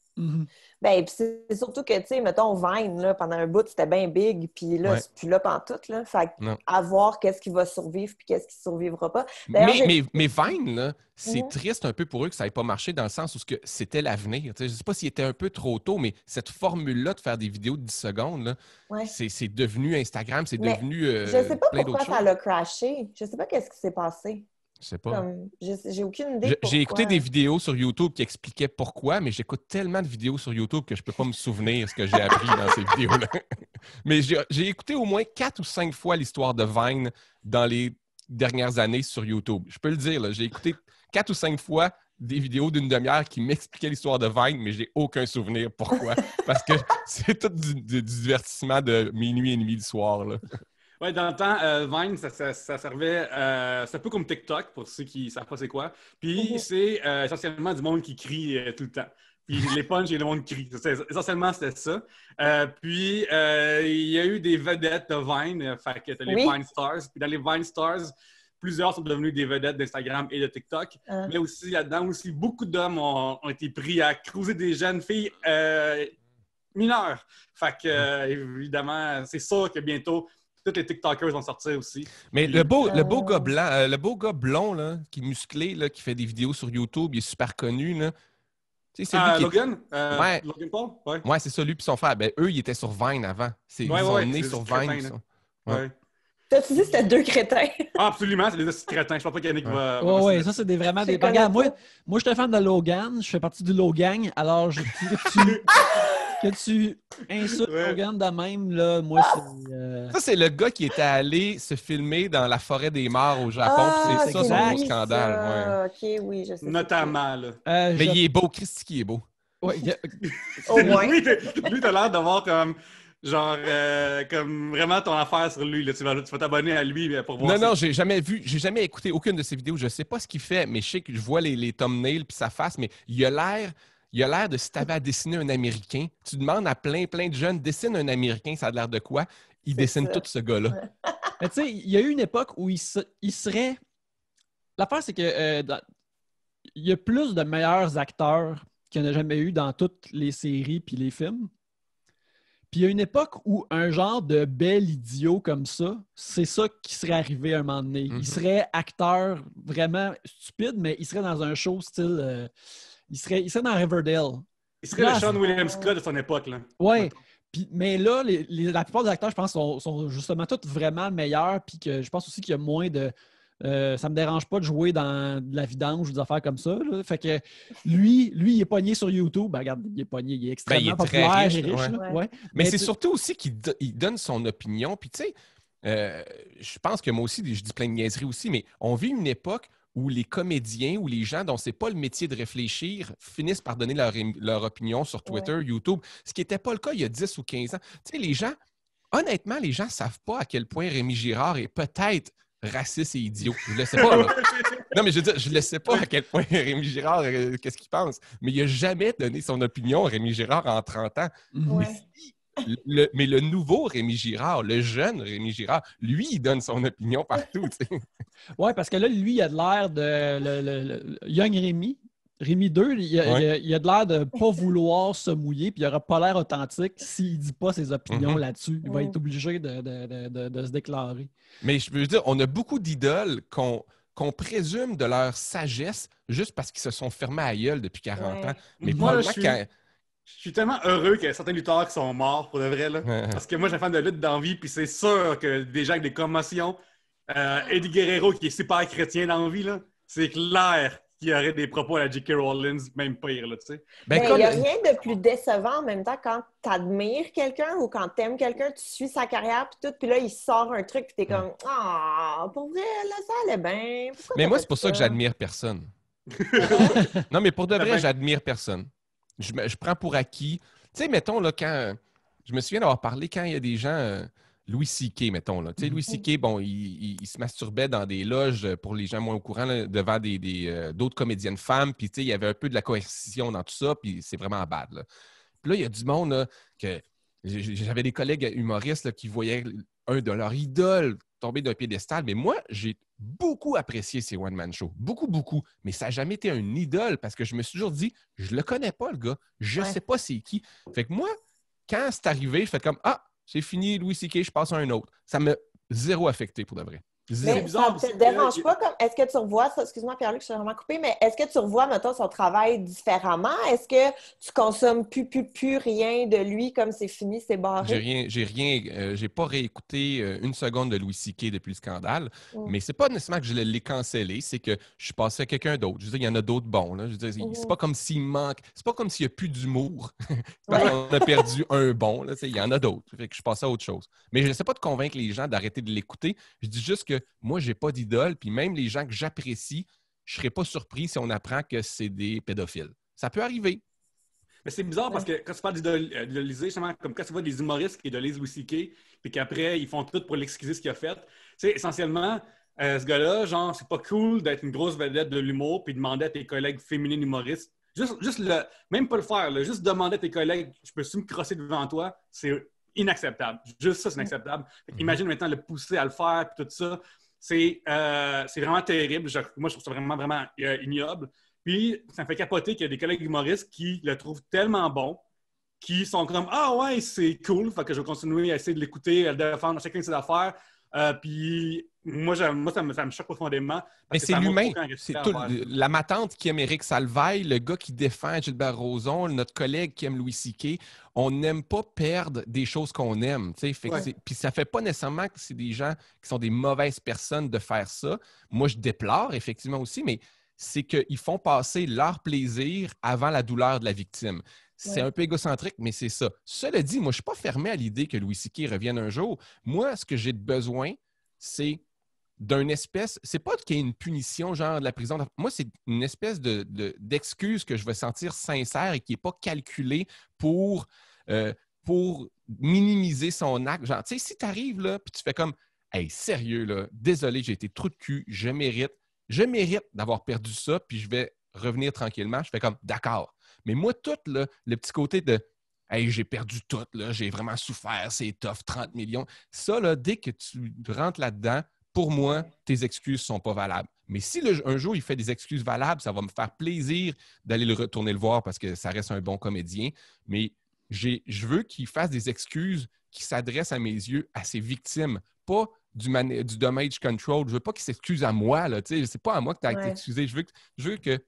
Ben, puis c'est surtout que, tu sais, mettons, Vine, là, pendant un bout, c'était bien big, puis là, c'est plus là pantoute, là. Fait à voir qu'est-ce qui va survivre puis qu'est-ce qui survivra pas. Mais Vine, là, c'est triste un peu pour eux que ça n'ait pas marché dans le sens où c'était l'avenir. Je ne sais pas s'il était un peu trop tôt, mais cette formule-là de faire des vidéos de 10 secondes, là, c'est devenu Instagram, c'est devenu je sais pas plein pourquoi d'autres choses. ça l'a crashé. Je sais pas qu'est-ce qui s'est passé. Je sais pas. J'ai aucune idée. J'ai écouté des vidéos sur YouTube qui expliquaient pourquoi, mais j'écoute tellement de vidéos sur YouTube que je peux pas me souvenir ce que j'ai appris dans ces vidéos-là. Mais j'ai écouté au moins 4 ou 5 fois l'histoire de Vine dans les dernières années sur YouTube. Je peux le dire, là, j'ai écouté 4 ou 5 fois des vidéos d'une demi-heure qui m'expliquaient l'histoire de Vine, mais j'ai aucun souvenir pourquoi. Parce que c'est tout du divertissement de minuit et demi le soir, là. Oui, dans le temps, Vine, ça servait... c'est un peu comme TikTok, pour ceux qui ne savent pas c'est quoi. Puis c'est essentiellement du monde qui crie tout le temps. Puis les punchs et le monde crie. Essentiellement, c'était ça. Puis il y a eu des vedettes de Vine, fait que t'as les Vine Stars. Puis dans les Vine Stars, plusieurs sont devenus des vedettes d'Instagram et de TikTok. Mais aussi, là-dedans, aussi, beaucoup d'hommes ont été pris à cruiser des jeunes filles mineures. Fait que, évidemment, c'est sûr que bientôt... Tous les TikTokers vont sortir aussi. Mais le beau gars blanc, le beau gars blond, là, qui est musclé, là, qui fait des vidéos sur YouTube, il est super connu. Là. Tu sais, c'est lui Logan? Logan Paul? Ouais, c'est ça, lui et son frère. Ben, eux, ils étaient sur Vine avant. Ils sont nés sur Vine. T'as-tu dit que c'était 2 crétins? Absolument, c'est des petits crétins. Je pense pas qu'il y en ait qui va... Oui, ça, c'est vraiment des... Regarde, moi, je suis un fan de Logan. Je fais partie du Logang. Alors, que tu insultes Logan de même, là, moi, c'est... Ça, c'est le gars qui était allé se filmer dans la forêt des morts au Japon. C'est ça, son gros scandale. OK, oui, je sais. Notamment, là. Mais il est beau. Christy qui est beau. Ouais, au moins. Lui, t'as l'air d'avoir comme... Genre, comme vraiment ton affaire sur lui. Là. Tu vas t'abonner à lui pour voir. Non, j'ai jamais écouté aucune de ses vidéos. Je sais pas ce qu'il fait, mais je sais que je vois les thumbnails puis sa face, mais il a l'air de si tu avais à dessiner un Américain. Tu demandes à plein de jeunes, dessine un Américain, ça a l'air de quoi? Il dessine tout ce gars-là. Mais tu sais, il y a eu une époque où il serait... L'affaire, c'est que il y a plus de meilleurs acteurs qu'il n'y en a jamais eu dans toutes les séries puis les films. Puis il y a une époque où un genre de bel idiot comme ça, c'est ça qui serait arrivé à un moment donné. Il serait acteur vraiment stupide, mais il serait dans un show style... il serait dans Riverdale. Il serait le Sean William Scott de son époque. Là. Ouais. Mais là, la plupart des acteurs, je pense, sont justement tous vraiment meilleurs. Puis que je pense aussi qu'il y a moins de... ça me dérange pas de jouer dans de la vidange ou des affaires comme ça. Là. Fait que lui, il est pogné sur YouTube. Ben, regarde, il est pogné, il est extrêmement populaire et riche. Ouais. Mais c'est surtout aussi qu'il donne son opinion. Puis tu sais, je pense que moi aussi, je dis plein de niaiseries aussi, mais on vit une époque où les comédiens ou les gens dont c'est pas le métier de réfléchir finissent par donner leur opinion sur Twitter, YouTube, ce qui n'était pas le cas il y a 10 ou 15 ans. Tu sais, les gens, honnêtement, les gens ne savent pas à quel point Rémi Girard est peut-être raciste et idiot. Je ne le sais pas, là. Non, mais je veux dire, je ne sais pas à quel point Rémi Girard, qu'est-ce qu'il pense. Mais il n'a jamais donné son opinion, Rémi Girard, en 30 ans. Ouais. Mais le nouveau Rémi Girard, le jeune Rémi Girard, lui, il donne son opinion partout. Oui, parce que là, lui, il a de l'air de le Young Rémi. Rémi 2, il a de l'air de ne pas vouloir se mouiller, puis il n'aura pas l'air authentique s'il ne dit pas ses opinions là-dessus. Il va être obligé de se déclarer. Mais je veux dire, on a beaucoup d'idoles qu'on présume de leur sagesse juste parce qu'ils se sont fermés à la gueule depuis 40 ans. Mais moi, je suis tellement heureux qu'il y a certains lutteurs qui sont morts pour de vrai. Là. Parce que moi, j'ai un fan de lutte d'envie, puis c'est sûr que des gens avec des commotions, Eddie Guerrero qui est super chrétien d'envie, là, c'est clair qu'il y aurait des propos à la J.K. Rowling, même pire, là, tu sais. Il n'y a rien de plus décevant en même temps quand tu admires quelqu'un ou quand tu aimes quelqu'un, tu suis sa carrière, puis tout, puis là, il sort un truc, puis tu es comme « Ah, pour vrai, là, ça allait bien. » Mais moi, c'est pour ça que j'admire personne. Non, mais pour de vrai, j'admire personne. Je prends pour acquis. Tu sais, mettons, là, quand... Je me souviens d'avoir parlé quand il y a des gens... Louis C.K., mettons. Là. Tu sais, Louis C.K., bon, il se masturbait dans des loges, pour les gens moins au courant, là, devant d'autres comédiennes femmes. Puis, tu sais, il y avait un peu de la coercition dans tout ça, puis c'est vraiment bad. Là. Puis là, il y a du monde là, que... J'avais des collègues humoristes là, qui voyaient un de leurs idoles tomber d'un piédestal. Mais moi, j'ai beaucoup apprécié ces one-man shows. Beaucoup, beaucoup. Mais ça n'a jamais été un idole parce que je me suis toujours dit, je le connais pas, le gars. Je sais pas c'est qui. Fait que moi, quand c'est arrivé, je fais comme, ah, c'est fini, Louis C.K., je passe à un autre. Ça m'a zéro affecté pour de vrai. Mais bizarre, ça ne te dérange pas? Est-ce que tu revois ça? Excuse-moi, Pierre-Luc, je suis vraiment coupé, mais est-ce que tu revois, mettons, son travail différemment? Est-ce que tu consommes plus rien de lui comme c'est fini, c'est barré? J'ai pas réécouté une seconde de Louis C.K. depuis le scandale, mais c'est pas nécessairement que je l'ai cancellé, c'est que je suis passé à quelqu'un d'autre. Je veux dire, il y en a d'autres bons. Là. Je veux dire, c'est pas comme s'il manque, c'est pas comme s'il n'y a plus d'humour. Parce qu'on a perdu un bon. Là, il y en a d'autres. Fait que je passe à autre chose. Mais je n'essaie pas de convaincre les gens d'arrêter de l'écouter. Je dis juste que moi, je n'ai pas d'idole, puis même les gens que j'apprécie, je ne serais pas surpris si on apprend que c'est des pédophiles. Ça peut arriver. Mais c'est bizarre parce que quand tu parles d'idoliser, justement, comme quand tu vois des humoristes qui idolisent Louis C.K., puis qu'après, ils font tout pour l'excuser ce qu'il a fait. Tu sais, essentiellement, ce gars-là, genre, c'est pas cool d'être une grosse vedette de l'humour puis demander à tes collègues féminines humoristes, même pas le faire, là, juste demander à tes collègues, je peux-tu me crosser devant toi, c'est inacceptable. Juste ça, c'est inacceptable. Imagine maintenant le pousser à le faire puis tout ça. C'est vraiment terrible. Moi, je trouve ça vraiment, vraiment ignoble. Puis, ça me fait capoter qu'il y a des collègues humoristes qui le trouvent tellement bon, qui sont comme « Ah ouais, c'est cool, fait que je vais continuer à essayer de l'écouter, à le défendre chacun de ses affaires. » Puis, moi, ça me choque profondément. Mais c'est l'humain. La matante qui aime Éric Salvaille, le gars qui défend Gilbert Rozon, notre collègue qui aime Louis C.K., on n'aime pas perdre des choses qu'on aime. Puis ça ne fait pas nécessairement que c'est des gens qui sont des mauvaises personnes de faire ça. Moi, je déplore effectivement aussi, mais c'est qu'ils font passer leur plaisir avant la douleur de la victime. C'est un peu égocentrique, mais c'est ça. Cela dit, moi, je ne suis pas fermé à l'idée que Louis C.K. revienne un jour. Moi, ce que j'ai besoin, c'est d'une espèce... C'est pas qu'il y ait une punition, genre de la prison. Moi, c'est une espèce d'excuse que je vais sentir sincère et qui n'est pas calculée pour minimiser son acte. Genre, tu sais, si tu arrives là, puis tu fais comme, hey, sérieux, là, désolé, j'ai été trou de cul, je mérite d'avoir perdu ça, puis je vais revenir tranquillement. Je fais comme, d'accord. Mais moi, tout, là, le petit côté de, hey, j'ai perdu tout, là, j'ai vraiment souffert, c'est tough, 30 millions. Ça, là, dès que tu rentres là-dedans, pour moi, tes excuses ne sont pas valables. Mais si un jour il fait des excuses valables, ça va me faire plaisir d'aller le retourner le voir parce que ça reste un bon comédien. Mais je veux qu'il fasse des excuses qui s'adressent à mes yeux à ses victimes, pas du damage control. Je veux pas qu'il s'excuse à moi. Là, c'est pas à moi que tu as été excusé. Je veux que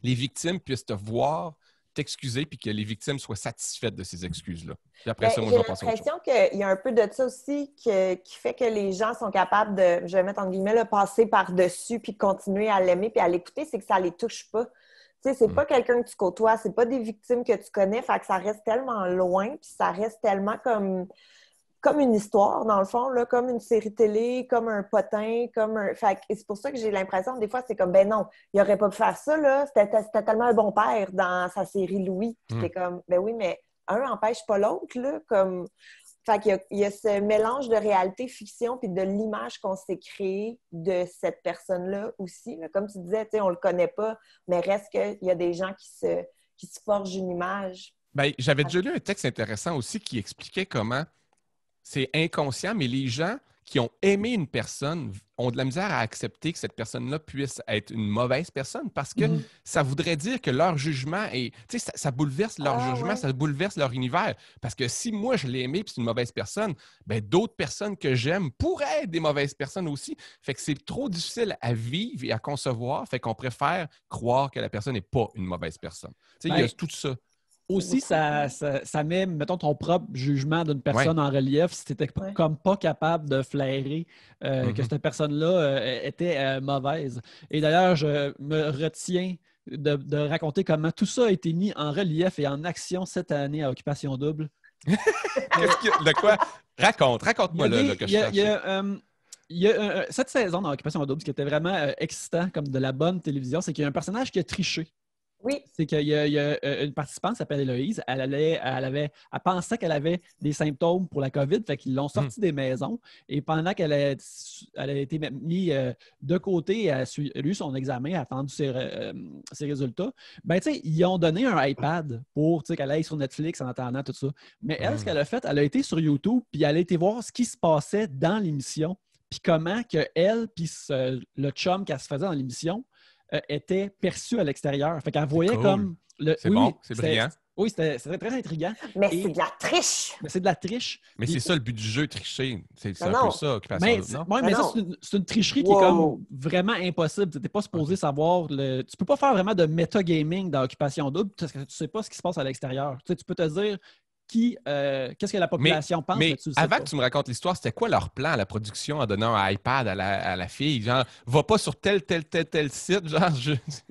les victimes puissent te voir, t'excuser, puis que les victimes soient satisfaites de ces excuses-là. Puis après ça, moi, je vais passer à autre chose. J'ai l'impression qu'il y a un peu de ça aussi qui fait que les gens sont capables de, je vais mettre entre guillemets, passer par-dessus, puis continuer à l'aimer, puis à l'écouter, c'est que ça les touche pas. Tu sais, c'est pas quelqu'un que tu côtoies, c'est pas des victimes que tu connais, fait que ça reste tellement loin, puis ça reste tellement comme une histoire, dans le fond, là, comme une série télé, comme un potin, et c'est pour ça que j'ai l'impression, des fois, c'est comme, ben non, il aurait pas pu faire ça, là. C'était tellement un bon père dans sa série Louis. Puis t'es comme, ben oui, mais un empêche pas l'autre, là, comme... Fait qu'il y a ce mélange de réalité-fiction puis de l'image qu'on s'est créée de cette personne-là aussi. Là. Comme tu disais, on le connaît pas, mais reste qu'il y a des gens qui se forgent une image. Ben, j'avais déjà lu un texte intéressant aussi qui expliquait comment c'est inconscient, mais les gens qui ont aimé une personne ont de la misère à accepter que cette personne-là puisse être une mauvaise personne parce que ça voudrait dire que leur jugement est... Tu sais, ça bouleverse leur jugement, ça bouleverse leur univers. Parce que si moi, je l'ai aimé et c'est une mauvaise personne, ben d'autres personnes que j'aime pourraient être des mauvaises personnes aussi. Fait que c'est trop difficile à vivre et à concevoir. Fait qu'on préfère croire que la personne n'est pas une mauvaise personne. Tu sais, il y a tout ça. Aussi, ça met, mettons, ton propre jugement d'une personne en relief si tu n'étais comme pas capable de flairer que cette personne-là était mauvaise. Et d'ailleurs, je me retiens de raconter comment tout ça a été mis en relief et en action cette année à Occupation Double. De quoi? Raconte-moi là que je cherche. Il y a cette saison dans Occupation Double, ce qui était vraiment excitant, comme de la bonne télévision, c'est qu'il y a un personnage qui a triché. Oui. C'est qu'il y a une participante qui s'appelle Héloïse. Elle pensait qu'elle avait des symptômes pour la COVID, fait qu'ils l'ont sortie des maisons. Et pendant qu'elle a été mise de côté, elle a lu son examen, elle a attendu ses résultats, ben, tu sais, ils ont donné un iPad pour qu'elle aille sur Netflix en attendant tout ça. Mais elle, ce qu'elle a fait, elle a été sur YouTube, puis elle a été voir ce qui se passait dans l'émission, puis comment que elle, puis le chum qu'elle se faisait dans l'émission, était perçue à l'extérieur. Fait qu'elle voyait comme... C'est bon, c'est brillant. Oui, c'était très intriguant. Mais c'est de la triche! Mais c'est de la triche. Mais c'est ça le but du jeu, tricher. C'est un peu ça, Occupation. Mais ça, c'est une tricherie qui est comme vraiment impossible. Tu n'es pas supposé savoir... Tu peux pas faire vraiment de metagaming dans Occupation Double parce que tu sais pas ce qui se passe à l'extérieur. Tu peux te dire... qu'est-ce que la population pense? Mais avant que tu me racontes l'histoire, c'était quoi leur plan à la production en donnant un iPad à la fille? Genre, va pas sur tel site. Genre,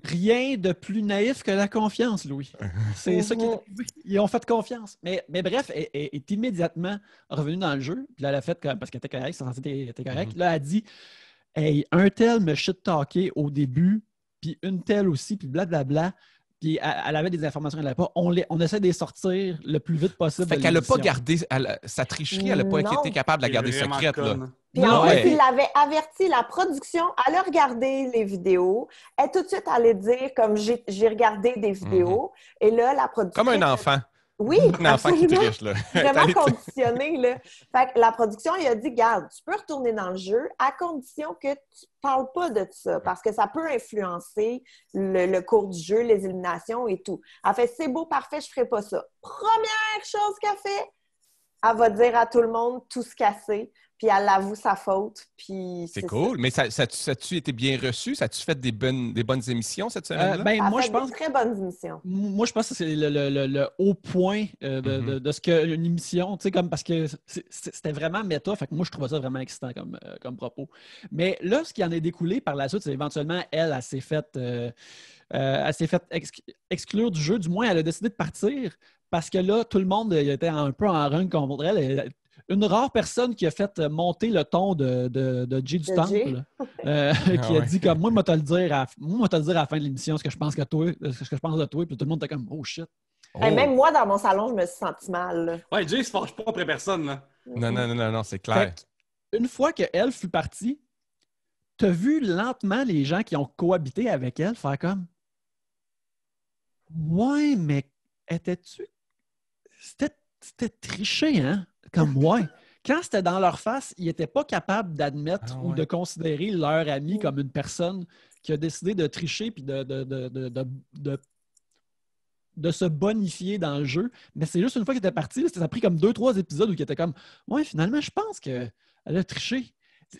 Rien de plus naïf que la confiance, Louis. C'est ça qu'ils ont fait confiance. Mais bref, elle est immédiatement revenue dans le jeu. Puis là, elle a fait, parce qu'elle était correcte, sa santé était correcte. Là, elle a dit, hey, un tel me shit-talké au début, puis une telle aussi, puis blablabla. Puis elle avait des informations qu'elle n'avait pas. On essaie de les sortir le plus vite possible. Fait qu'elle n'a pas gardé sa tricherie, elle n'a pas été capable de la garder secrète. Là. Puis en fait, il avait averti la production, elle a regardé les vidéos. Elle tout de suite allait dire, comme j'ai regardé des vidéos. Et là, la production... Comme un enfant. Oui, un enfant qui triche, là. Vraiment conditionné, là. Fait que la production, il a dit, garde, tu peux retourner dans le jeu à condition que tu parles pas de ça, parce que ça peut influencer le cours du jeu, les éliminations et tout. Elle fait, c'est beau, parfait, je ferai pas ça. Première chose qu'elle fait, elle va dire à tout le monde tout ce qu'elle sait, puis elle avoue sa faute, puis c'est cool. Ça. Mais ça a-tu été bien reçu? Ça a-tu fait des bonnes émissions cette semaine-là? Moi, je pense très bonnes émissions. Moi, je pense que c'est le haut point de ce qu'une émission, tu sais, comme parce que c'était vraiment méta, fait que moi, je trouvais ça vraiment excitant comme propos. Mais là, ce qui en est découlé par la suite, c'est éventuellement, elle s'est faite exclure du jeu. Du moins, elle a décidé de partir parce que là, tout le monde était un peu en run contre elle. Une rare personne qui a fait monter le ton de Jay du Temple, qui a dit comme moi, je vais te le dire à la fin de l'émission ce que je pense de toi, puis tout le monde était comme oh shit. Hey, même moi, dans mon salon, je me suis sentie mal. Là. Ouais, Jay se fâche pas après personne, là. Non, c'est clair. Une fois qu'elle fut partie, t'as vu lentement les gens qui ont cohabité avec elle faire comme ouais, mais étais-tu. C'était triché, hein? Comme ouais. Quand c'était dans leur face, ils n'étaient pas capables d'admettre ou de considérer leur ami comme une personne qui a décidé de tricher puis de se bonifier dans le jeu. Mais c'est juste une fois qu'il était parti, là, ça a pris comme 2-3 épisodes où il était comme ouais, finalement, je pense qu'elle a triché.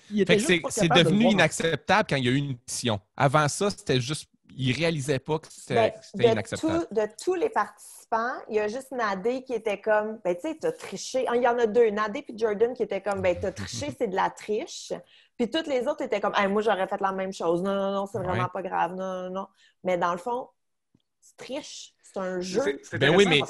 C'est devenu inacceptable quand il y a eu une mission. Avant ça, c'était juste. Ils ne réalisaient pas que c'était inacceptable. De tous les participants, il y a juste Nadé qui était comme, ben tu sais, t'as triché. Il y en a deux, Nadé et Jordan qui étaient comme, ben t'as triché, c'est de la triche. Puis toutes les autres étaient comme, hey, moi j'aurais fait la même chose. Non, c'est vraiment pas grave. Non. Mais dans le fond, c'est triche. C'est un jeu. Ben oui, mais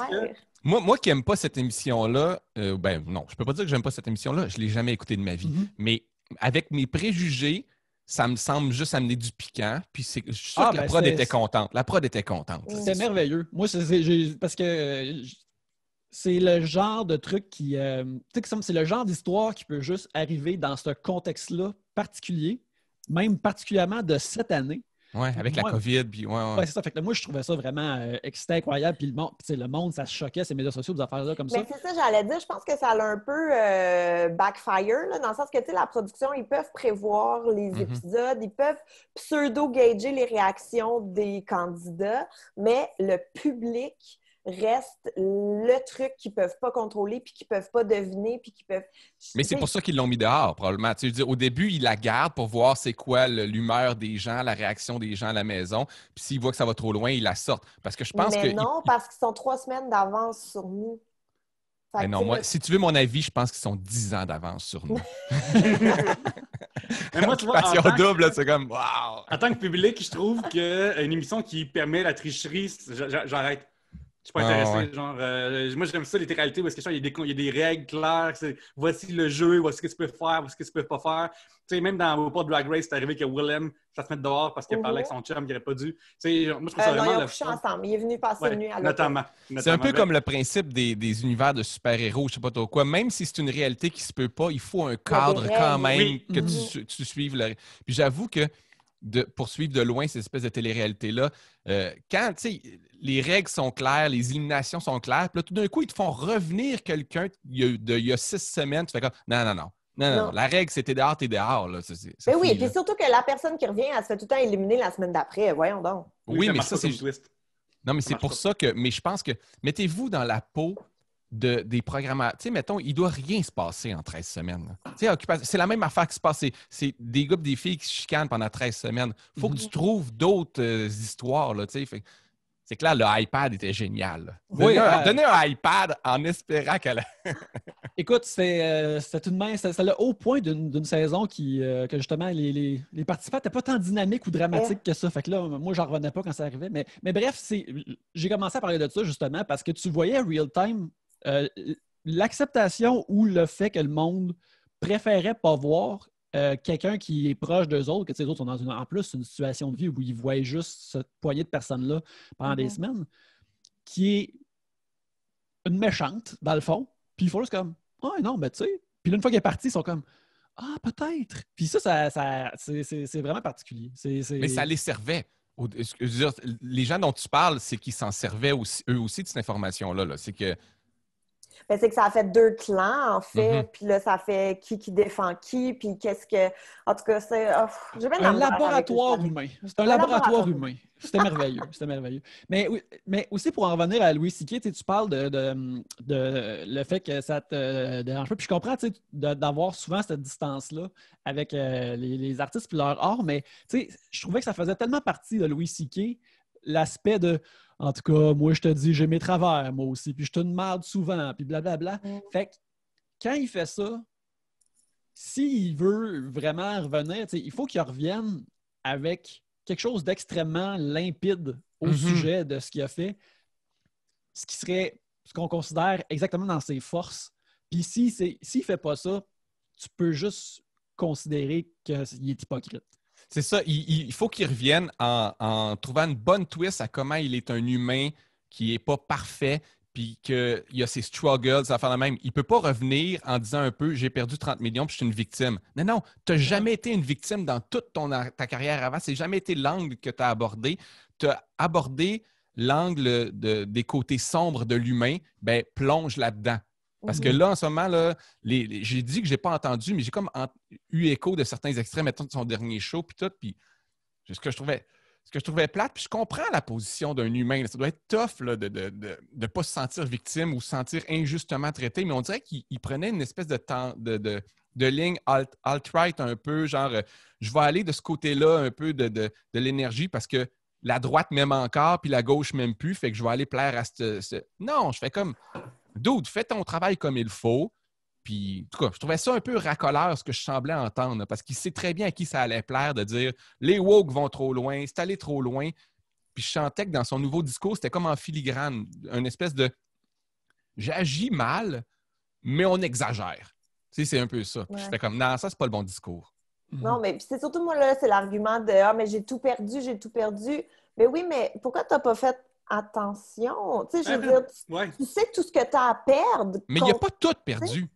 moi qui n'aime pas cette émission-là, ben non, je peux pas dire que j'aime pas cette émission-là. Je ne l'ai jamais écoutée de ma vie. Mais avec mes préjugés, ça me semble juste amener du piquant. Puis je suis sûr que la prod était contente. La prod était contente. C'était merveilleux. Moi, parce que c'est le genre de truc qui... c'est le genre d'histoire qui peut juste arriver dans ce contexte-là particulier, même particulièrement de cette année. Oui, avec la COVID. Puis ouais, c'est ça. Fait que moi, je trouvais ça vraiment excitant, incroyable. Puis le monde, ça se choquait, ces médias sociaux, des affaires-là comme ça. Mais c'est ça, j'allais dire. Je pense que ça a un peu backfire, là, dans le sens que, tu sais, la production, ils peuvent prévoir les épisodes, ils peuvent pseudo-gager les réactions des candidats, mais le public reste le truc qu'ils ne peuvent pas contrôler, puis qu'ils ne peuvent pas deviner, puis qu'ils peuvent... Mais c'est pour ça qu'ils l'ont mis dehors, probablement. Tu sais, au début, ils la gardent pour voir c'est quoi l'humeur des gens, la réaction des gens à la maison. Puis s'ils voient que ça va trop loin, ils la sortent. Parce que je pense que... non, parce qu'ils sont 3 semaines d'avance sur nous. Mais non, moi, si tu veux mon avis, je pense qu'ils sont 10 ans d'avance sur nous. Mais moi, tu vois, Passion double, c'est comme wow! En tant que public, je trouve qu'une émission qui permet la tricherie, j'arrête. Je suis pas intéressé. Genre, moi, j'aime ça, les réalités où il y a des règles claires. Voici le jeu, voici ce que tu peux faire, voici ce que tu peux pas faire. Tu sais, même dans RuPaul Drag Race, c'est arrivé que Willem, ça se mette dehors parce qu'il parlait avec son chum qui n'aurait pas dû. Tu sais, moi, je trouve ça vraiment... Ils ont couché ensemble. Il est venu passer une nuit à l'autre. Notamment. C'est un peu comme le principe des univers de super-héros, je sais pas trop quoi. Même si c'est une réalité qui se peut pas, il faut un cadre quand même que tu suives. Puis j'avoue que de poursuivre de loin ces espèces de télé-réalités-là, quand, tu sais, les règles sont claires, les éliminations sont claires, puis là, tout d'un coup, ils te font revenir quelqu'un il y a 6 semaines, tu fais comme non, la règle, c'est t'es dehors. Là. Mais oui, puis surtout que la personne qui revient, elle se fait tout le temps éliminer la semaine d'après, voyons donc. Oui, mais ça, c'est... Non, mais c'est pour ça que... Mais je pense que... Mettez-vous dans la peau des programmateurs. Tu sais, mettons, il ne doit rien se passer en 13 semaines. Tu sais, c'est la même affaire qui se passe. C'est des gars et des filles qui se chicanent pendant 13 semaines. Il faut que tu trouves d'autres histoires, là, tu sais. C'est clair, le iPad était génial. Donnez un iPad en espérant qu'elle... Écoute, c'est tout de même, c'est le haut point d'une saison que justement, les participants n'étaient pas tant dynamiques ou dramatiques que ça. Fait que là, moi, j'en revenais pas quand ça arrivait. Mais bref, j'ai commencé à parler de ça justement parce que tu voyais real time l'acceptation ou le fait que le monde préférait pas voir quelqu'un qui est proche d'eux autres, que les autres sont en plus une situation de vie où ils voient juste cette poignée de personnes-là pendant des semaines, qui est une méchante, dans le fond. Puis ils font juste comme « Ah non, ben tu sais. » Puis là, une fois qu'elle est partie, ils sont comme « Ah, peut-être. » Puis ça c'est vraiment particulier. Mais ça les servait. Je veux dire, les gens dont tu parles, c'est qu'ils s'en servaient aussi, eux aussi de cette information-là. Là. C'est que... Ben, c'est que ça a fait 2 clans, en fait. Puis là, ça fait qui défend qui, puis qu'est-ce que... En tout cas, c'est... j'ai bien un laboratoire humain. C'est un laboratoire humain. C'était merveilleux. C'était merveilleux. Mais aussi, pour en revenir à Louis C.K., tu parles de le fait que ça te dérange pas. Puis je comprends d'avoir souvent cette distance-là avec les artistes et leur art, mais je trouvais que ça faisait tellement partie de Louis C.K., l'aspect de... En tout cas, moi, je te dis, j'ai mes travers, moi aussi, puis je te demande souvent, puis blablabla. Fait que quand il fait ça, s'il veut vraiment revenir, il faut qu'il revienne avec quelque chose d'extrêmement limpide au sujet de ce qu'il a fait, ce qui serait ce qu'on considère exactement dans ses forces. Puis s'il ne fait pas ça, tu peux juste considérer qu'il est hypocrite. C'est ça, il faut qu'il revienne en trouvant une bonne twist à comment il est un humain qui n'est pas parfait, puis qu'il y a ses struggles, ça va faire la même. Il ne peut pas revenir en disant un peu « j'ai perdu 30 millions puis je suis une victime ». Non, tu n'as jamais été une victime dans toute ta carrière avant. C'est jamais été l'angle que tu as abordé. Tu as abordé l'angle des côtés sombres de l'humain, bien, plonge là-dedans. Parce que là, en ce moment, là, j'ai dit que je n'ai pas entendu, mais j'ai comme eu écho de certains extraits, mettons, de son dernier show, puis tout, puis ce que je trouvais plate, puis je comprends la position d'un humain. Là. Ça doit être tough là, de ne pas se sentir victime ou se sentir injustement traité, mais on dirait qu'il prenait une espèce de ligne alt-right un peu, genre, je vais aller de ce côté-là un peu de l'énergie parce que la droite m'aime encore, puis la gauche m'aime plus, fait que je vais aller plaire à ce... Non, je fais comme... Dude, fais ton travail comme il faut. Puis, en tout cas, je trouvais ça un peu racoleur, ce que je semblais entendre, parce qu'il sait très bien à qui ça allait plaire de dire « les woke vont trop loin, c'est allé trop loin ». Puis je sentais que dans son nouveau discours, c'était comme en filigrane, une espèce de « j'agis mal, mais on exagère ». Tu sais, c'est un peu ça. Puis j'étais comme « non, ça, c'est pas le bon discours ». Non, mais c'est surtout, moi, là, c'est l'argument de « ah, mais j'ai tout perdu, j'ai tout perdu ». Mais oui, mais pourquoi tu n'as pas fait attention? Tu sais, je veux dire, tu sais tout ce que tu as à perdre. Mais il n'a pas tout perdu.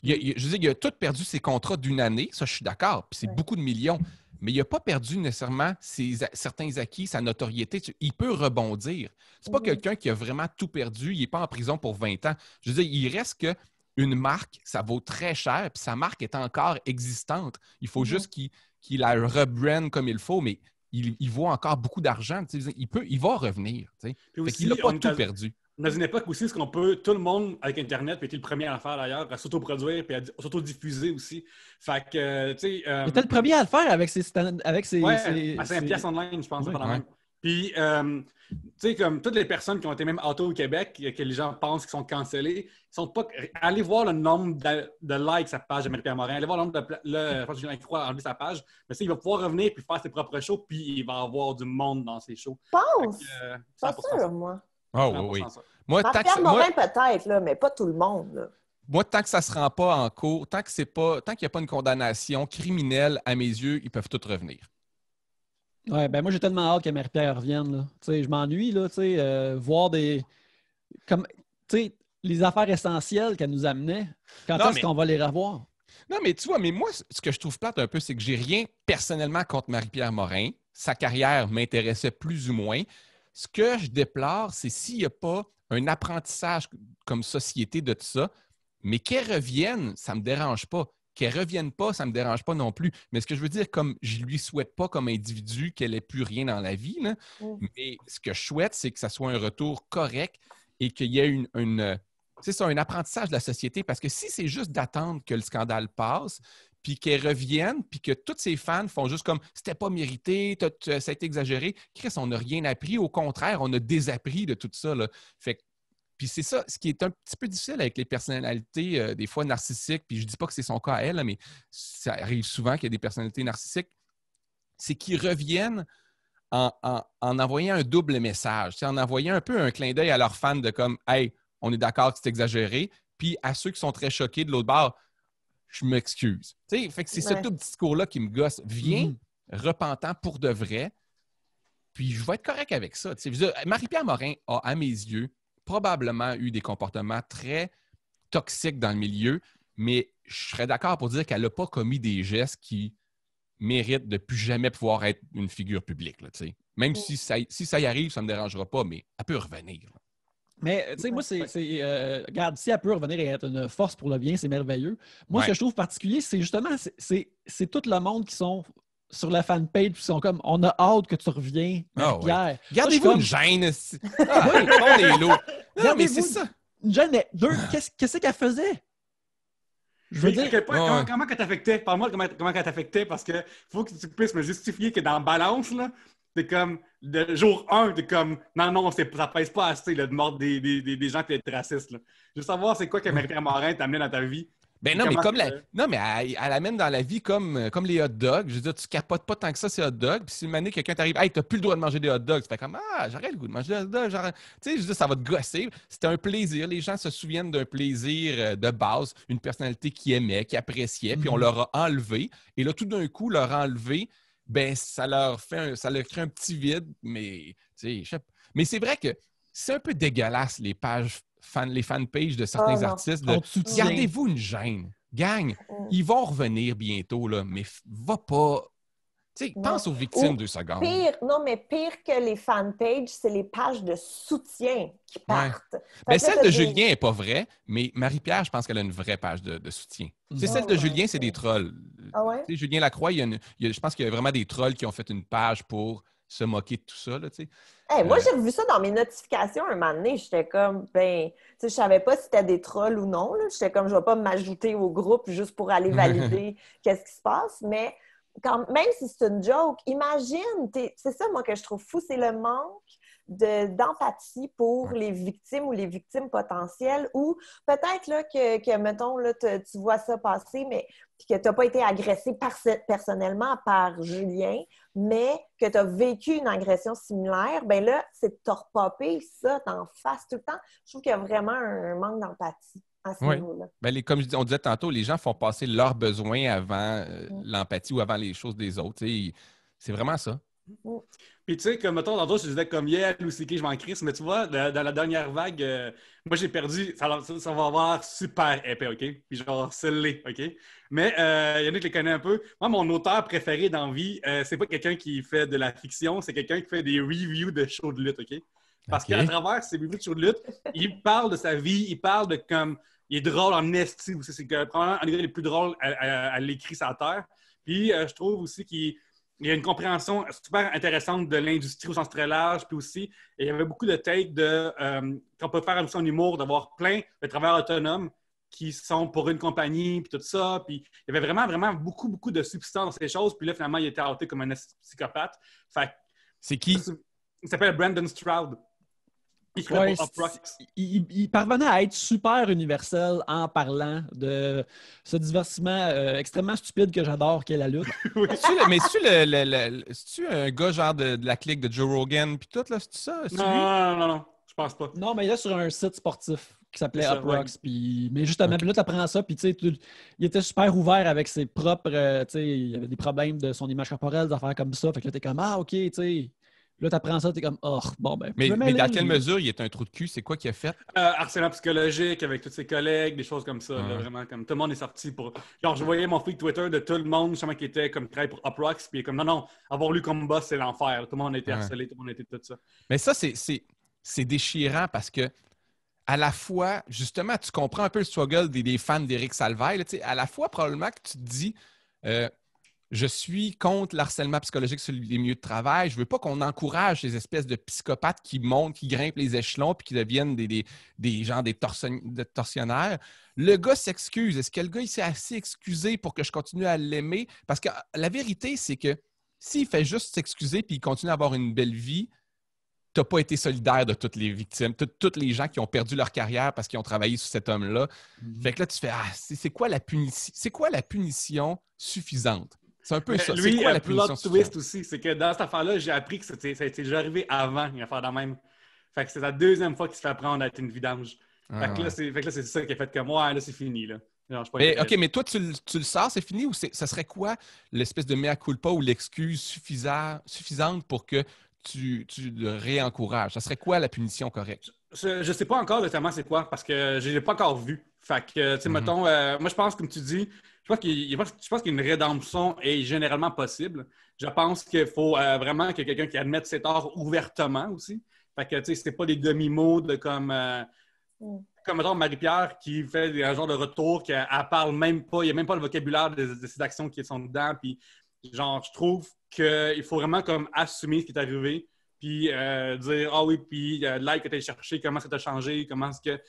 Je veux dire, il a tout perdu ses contrats d'une année, ça, je suis d'accord, puis c'est beaucoup de millions. Mais il n'a pas perdu nécessairement certains acquis, sa notoriété. Il peut rebondir. C'est pas quelqu'un qui a vraiment tout perdu. Il n'est pas en prison pour 20 ans. Je veux dire, il reste que une marque, ça vaut très cher, puis sa marque est encore existante. Il faut juste qu'il la rebrande comme il faut, mais il vaut encore beaucoup d'argent. Il va revenir. Fait qu'il n'a pas tout perdu. Dans une époque aussi, tout le monde avec Internet, puis était le premier à le faire d'ailleurs, à s'autoproduire puis à s'autodiffuser aussi. Fait que, tu sais. Il était le premier à le faire avec ses. À 5 piastres online, je pense, pendant même. Puis, tu sais, comme toutes les personnes qui ont été même auto au Québec, que les gens pensent qu'ils sont cancellés, ils sont pas. Allez voir le nombre de likes sa page de Marie-Pierre Morin. Allez voir le nombre de. Je pense que Julien Croix a enlevé sa page. Mais il va pouvoir revenir puis faire ses propres shows, puis il va avoir du monde dans ses shows. Pense! Pas sûr, moi. Oh, oui. Moi, Marie-Pierre Morin, peut-être, là, mais pas tout le monde. Là. Moi, tant que ça ne se rend pas en cours, tant qu'il n'y a pas une condamnation criminelle, à mes yeux, ils peuvent tous revenir. Ouais, ben moi, j'ai tellement hâte que Marie-Pierre revienne. Là. Je m'ennuie, là, voir des. Comme, les affaires essentielles qu'elle nous amenait. Quand est-ce qu'on va les revoir? Non, mais tu vois, mais moi, ce que je trouve plate un peu, c'est que j'ai rien personnellement contre Marie-Pierre Morin. Sa carrière m'intéressait plus ou moins. Ce que je déplore, c'est s'il n'y a pas un apprentissage comme société de tout ça, mais qu'elle revienne, ça ne me dérange pas. Qu'elle ne revienne pas, ça ne me dérange pas non plus. Mais ce que je veux dire, comme je ne lui souhaite pas comme individu qu'elle n'ait plus rien dans la vie, là, mais ce que je souhaite, c'est que ça soit un retour correct et qu'il y ait un apprentissage de la société. Parce que si c'est juste d'attendre que le scandale passe, puis qu'elle revienne, puis que tous ses fans font juste comme « c'était pas mérité, ça a été exagéré », Chris, on n'a rien appris. Au contraire, on a désappris de tout ça. Là. Fait puis c'est ça, ce qui est un petit peu difficile avec les personnalités, des fois narcissiques, puis je dis pas que c'est son cas à elle, mais ça arrive souvent qu'il y a des personnalités narcissiques, c'est qu'ils reviennent en envoyant un double message, en envoyant un peu un clin d'œil à leurs fans de comme « hey, on est d'accord que c'est exagéré », puis à ceux qui sont très choqués de l'autre bord, je m'excuse. Fait que c'est ce double discours-là qui me gosse. Viens repentant pour de vrai, puis je vais être correct avec ça. Marie-Pierre Morin a, à mes yeux, probablement eu des comportements très toxiques dans le milieu, mais je serais d'accord pour dire qu'elle n'a pas commis des gestes qui méritent de plus jamais pouvoir être une figure publique. Là, même si ça y arrive, ça ne me dérangera pas, mais elle peut revenir. Là. Mais, tu sais, moi, regarde, si elle peut revenir et être une force pour le bien, c'est merveilleux. Moi, ce que je trouve particulier, c'est justement, c'est tout le monde qui sont sur la fanpage qui sont comme, on a hâte que tu reviens, Marie-Pierre. Gardez-vous une gêne. On est lourd. Non, mais c'est ça. Une gêne, mais qu'est-ce qu'elle faisait? Je veux dire, comment elle t'affectait? Parle-moi comment elle t'affectait, parce que faut que tu puisses me justifier que dans Balance, là, c'est comme, le jour 1, t'es comme, non, ça pèse pas assez là, de mordre des gens qui être racistes. Là. Je veux savoir, c'est quoi que Marie-Pierre Morin t'a amené dans ta vie? Ben non, mais elle amène dans la vie comme les hot dogs. Je veux dire, tu capotes pas tant que ça, ces hot dogs. Puis si une année, quelqu'un t'arrive, hey, t'as plus le droit de manger des hot dogs. Tu fais comme, j'aurais le goût de manger des hot dogs. Tu sais, je veux dire, ça va te gosser. C'était un plaisir. Les gens se souviennent d'un plaisir de base, une personnalité qui aimait, qui appréciait, puis on leur a enlevé. Et là, tout d'un coup, leur enlever, ben ça leur crée un petit vide. Mais, tu sais, mais c'est vrai que c'est un peu dégueulasse, les fanpages de certains artistes. Gardez-vous une gêne. Gang, ils vont revenir bientôt, là, mais va pas... Tu sais, pense aux victimes 2 secondes. Pire que les fanpages, c'est les pages de soutien qui partent. Ben, celle de Julien n'est pas vraie, mais Marie-Pierre, je pense qu'elle a une vraie page de soutien. Celle de Julien, c'est des trolls. Ah ouais? Julien Lacroix, je pense qu'il y a vraiment des trolls qui ont fait une page pour se moquer de tout ça. Là, moi, j'ai revu ça dans mes notifications un moment donné. J'étais comme, je savais pas si c'était des trolls ou non. J'étais comme, je vais pas m'ajouter au groupe juste pour aller valider qu'est-ce qui se passe. Mais même si c'est une joke, imagine, c'est ça, moi, que je trouve fou, c'est le manque d'empathie pour les victimes ou les victimes potentielles, ou peut-être là, que mettons, là, tu vois ça passer, mais que tu n'as pas été agressé personnellement par Julien, mais que tu as vécu une agression similaire, bien là, c'est de te repopper ça d'en face tout le temps. Je trouve qu'il y a vraiment un manque d'empathie à ce niveau-là. Ben, comme on disait tantôt, les gens font passer leurs besoins avant l'empathie ou avant les choses des autres. C'est vraiment ça. Puis tu sais, comme mettons, tantôt, je disais comme Yel ou CK, je m'en crisse, mais tu vois, dans la dernière vague, moi j'ai perdu, ça va avoir super épais, OK? Puis genre, scellé, OK? Mais il y en a qui les connaissent un peu. Moi, mon auteur préféré dans la vie, c'est pas quelqu'un qui fait de la fiction, c'est quelqu'un qui fait des reviews de shows de lutte, OK? Parce qu'à travers ces reviews de shows de lutte, il parle de sa vie, il parle de comme... Il est drôle en esti aussi, c'est probablement un des gars les plus drôles à l'écrit sur la terre. Puis je trouve aussi qu'il y a une compréhension super intéressante de l'industrie au sens très large. Puis aussi, il y avait beaucoup de takes qu'on peut faire son humour, d'avoir plein de travailleurs autonomes qui sont pour une compagnie, puis tout ça. Puis il y avait vraiment, vraiment beaucoup, beaucoup de substance dans ces choses. Puis là, finalement, il était outé comme un psychopathe. Fait, c'est qui? Il s'appelle Brandon Stroud. Il parvenait à être super universel en parlant de ce divertissement extrêmement stupide que j'adore, qu'est la lutte. Mais c'est-tu un gars genre de la clique de Joe Rogan puis tout, là? C'est-tu ça? Non, je pense pas. Non, mais il est sur un site sportif qui s'appelait Uprocks. Ouais. Mais justement, puis là, tu apprends ça, puis tu sais, il était super ouvert avec ses propres... tu sais, il y avait des problèmes de son image corporelle, des affaires comme ça. Fait que là, t'es comme, OK, tu sais... Là, tu apprends ça, tu es comme, bon, ben. Mais dans quelle mesure il est un trou de cul? C'est quoi qu'il a fait? Harcèlement psychologique avec tous ses collègues, des choses comme ça. Là, vraiment, comme tout le monde est sorti pour. Genre, je voyais mon feed Twitter de tout le monde, justement, qui était comme travail pour Uprocks, puis comme, non, avoir lu comme boss, c'est l'enfer. Tout le monde a été harcelé, tout le monde a été tout ça. Mais ça, c'est déchirant parce que, à la fois, justement, tu comprends un peu le struggle des fans d'Éric Salvaille. Là, à la fois, probablement que tu te dis. Je suis contre l'harcèlement psychologique sur les milieux de travail. Je ne veux pas qu'on encourage ces espèces de psychopathes qui montent, qui grimpent les échelons puis qui deviennent des tortionnaires. Le gars s'excuse. Est-ce que le gars il s'est assez excusé pour que je continue à l'aimer? Parce que la vérité, c'est que s'il fait juste s'excuser puis il continue à avoir une belle vie, tu n'as pas été solidaire de toutes les victimes, toutes les gens qui ont perdu leur carrière parce qu'ils ont travaillé sur cet homme-là. Fait que là, tu fais c'est quoi la punition? C'est quoi la punition suffisante? C'est un peu ça. Lui, c'est quoi la plot punition twist aussi, c'est que dans cette affaire-là, j'ai appris que ça a été déjà arrivé avant une affaire de même. Fait que c'est la deuxième fois qu'il se fait prendre à être une vidange. Fait que là, c'est ça qui a fait comme moi, là, c'est fini. Là. Non, OK, mais toi, tu le sors, c'est fini ou ça serait quoi l'espèce de mea culpa ou l'excuse suffisante pour que tu le réencourages? Ça serait quoi la punition correcte? Je sais pas encore exactement c'est quoi, parce que je l'ai pas encore vu. Fait que, tu sais, mettons, moi, je pense, comme tu dis, je pense qu'une rédemption est généralement possible. Je pense qu'il faut vraiment qu'il y ait quelqu'un qui admette ses torts ouvertement aussi. Fait que, tu sais, c'est pas des demi-mots de comme mettons, Marie-Pierre qui fait un genre de retour, qu'elle parle même pas, il n'y a même pas le vocabulaire de ses actions qui sont dedans. Puis, genre, je trouve qu'il faut vraiment comme assumer ce qui est arrivé, puis dire, ah oui, puis l'aide que tu as cherché, comment ça t'a changé, comment est-ce que...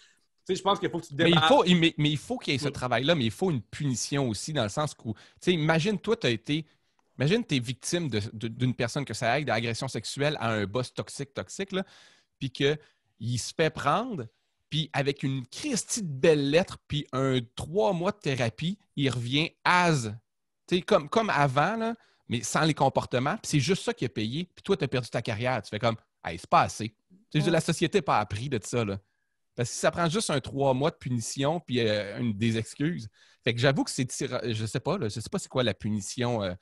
Tu sais, je pense qu'il faut que tu te débarrasses. Mais il faut qu'il y ait ce travail-là, mais il faut une punition aussi, dans le sens où, tu sais, imagine, toi, imagine, tu es victime d'une personne que ça aide d'agression sexuelle à un boss toxique, là, puis qu'il se fait prendre, puis avec une christie de belle lettre, puis 3 mois de thérapie, il revient tu sais, comme avant, là, mais sans les comportements, puis c'est juste ça qu'il a payé, puis toi, tu as perdu ta carrière. Tu fais comme, hey, c'est pas assez. Tu sais, la société n'a pas appris de ça, là. Parce que ça prend juste 3 mois de punition puis des excuses. Fait que j'avoue que je sais pas c'est quoi la punition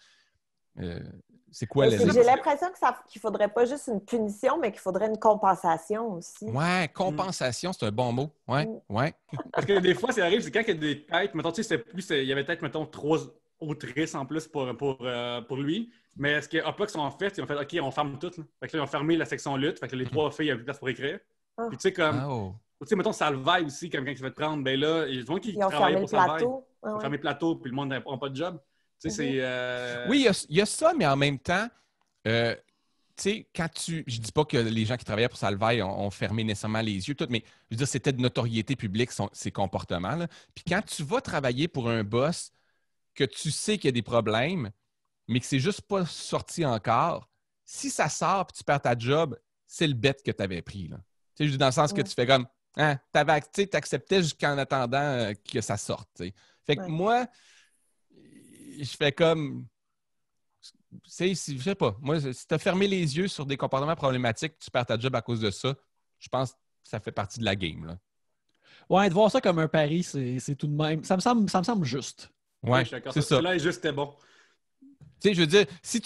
C'est quoi J'ai l'impression qu'il ne faudrait pas juste une punition, mais qu'il faudrait une compensation aussi. Ouais, compensation, c'est un bon mot. Ouais, ouais. Parce que des fois, ça arrive, c'est quand il y a des têtes, mettons, tu sais, il y avait peut-être, mettons, 3 autrices en plus pour lui. Mais ce que Upbox ont fait, ils ont fait OK, on ferme tout. Là. Fait que là, ils ont fermé la section lutte. Fait que les 3 filles avaient plus de place pour écrire. Puis tu sais, comme. Tu sais, mettons, Salvaille aussi, comme quand il se fait prendre, ben là, il y a des gens qui travaillent pour Salvaille. Ils ont fermé le plateau, puis le monde n'a pas de job. Tu sais, c'est. Oui, il y a ça, mais en même temps, tu sais, je dis pas que les gens qui travaillaient pour Salvaille ont fermé nécessairement les yeux, tout, mais je veux dire, c'était de notoriété publique, ces comportements-là. Puis quand tu vas travailler pour un boss que tu sais qu'il y a des problèmes, mais que c'est juste pas sorti encore, si ça sort et tu perds ta job, c'est le bet que tu avais pris. Là. Tu sais, dans le sens que tu fais comme, tu acceptais jusqu'en attendant que ça sorte. T'sais. Fait que moi, je fais comme... Je sais pas. Moi, si tu as fermé les yeux sur des comportements problématiques, tu perds ta job à cause de ça, je pense que ça fait partie de la game. Là. Ouais, de voir ça comme un pari, c'est tout de même. Ça me semble juste. Ouais, c'est ça. Là, juste c'était bon. Tu sais, je veux dire, si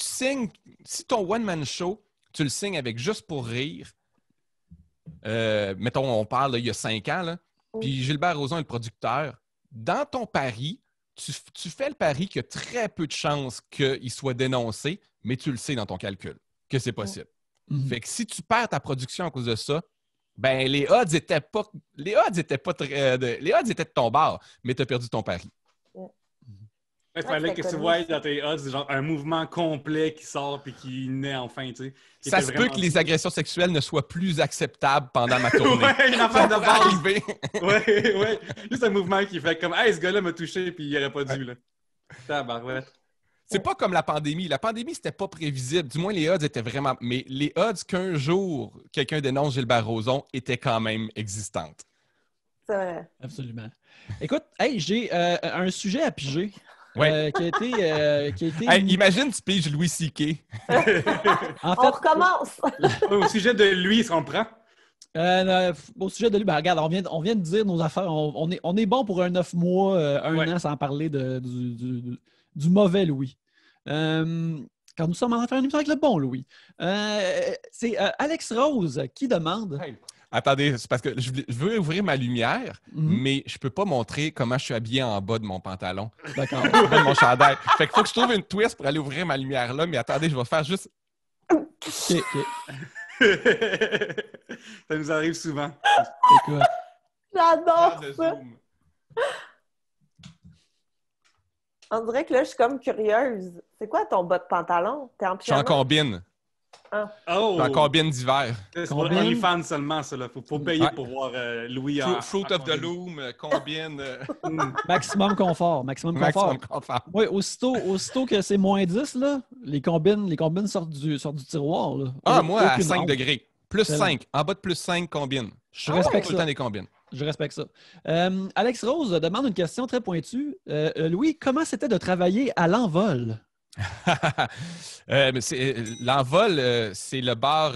ton one-man show, tu le signes avec Juste pour rire, mettons, on parle il y a 5 ans, là, puis Gilbert Rozon est le producteur, dans ton pari, tu fais le pari qu'il y a très peu de chances qu'il soit dénoncé, mais tu le sais dans ton calcul que c'est possible. Fait que si tu perds ta production à cause de ça, ben les odds étaient de ton bord, mais tu as perdu ton pari. Il fallait que tu vois dans tes odds genre un mouvement complet qui sort puis qui naît enfin, tu sais. Ça se peut que les agressions sexuelles ne soient plus acceptables pendant ma tournée. Ouais, une affaire de base. Ouais. Juste un mouvement qui fait comme « Hey, ce gars-là m'a touché puis il aurait pas dû, là. » Tabarouette. C'est pas comme la pandémie. La pandémie, c'était pas prévisible. Du moins, les odds étaient vraiment... Mais les odds qu'un jour, quelqu'un dénonce Gilbert Rozon étaient quand même existantes. C'est vrai. Absolument. Écoute, hey, j'ai un sujet à piger. Ouais. Qui a été... Hey, imagine tu piges Louis C.K. En fait, on recommence! Au sujet de lui, on le prend? Au sujet de lui, ben, regarde, on vient de dire nos affaires. On est bon pour un 9 mois, un an sans parler du mauvais Louis. Quand nous sommes en train de faire une émission avec le bon Louis. C'est Alex Rose qui demande... Hey. Attendez, c'est parce que je veux ouvrir ma lumière, mais je peux pas montrer comment je suis habillé en bas de mon pantalon. D'accord. De mon chandail. Fait qu'il faut que je trouve une twist pour aller ouvrir ma lumière là, mais attendez, je vais faire juste... OK. Ça nous arrive souvent. Écoute. J'adore ça! On dirait que là, je suis comme curieuse. C'est quoi ton bas de pantalon? T'es en pyjama? Je suis en combine. Oh! Je suis en combine d'hiver. C'est pour OnlyFans seulement, ça. Il faut payer pour voir Louis en... Fruit of the Loom, combine... Maximum confort. Maximum confort. Oui, aussitôt que c'est moins 10, là, les combines sortent du tiroir. Là. Moi, à 5 degrés. Plus 5. En bas de plus 5, combine. Je respecte tout le temps des combines. Je respecte ça. Alex Rose demande une question très pointue. Louis, comment c'était de travailler à l'envol? L'envol, c'est le bar.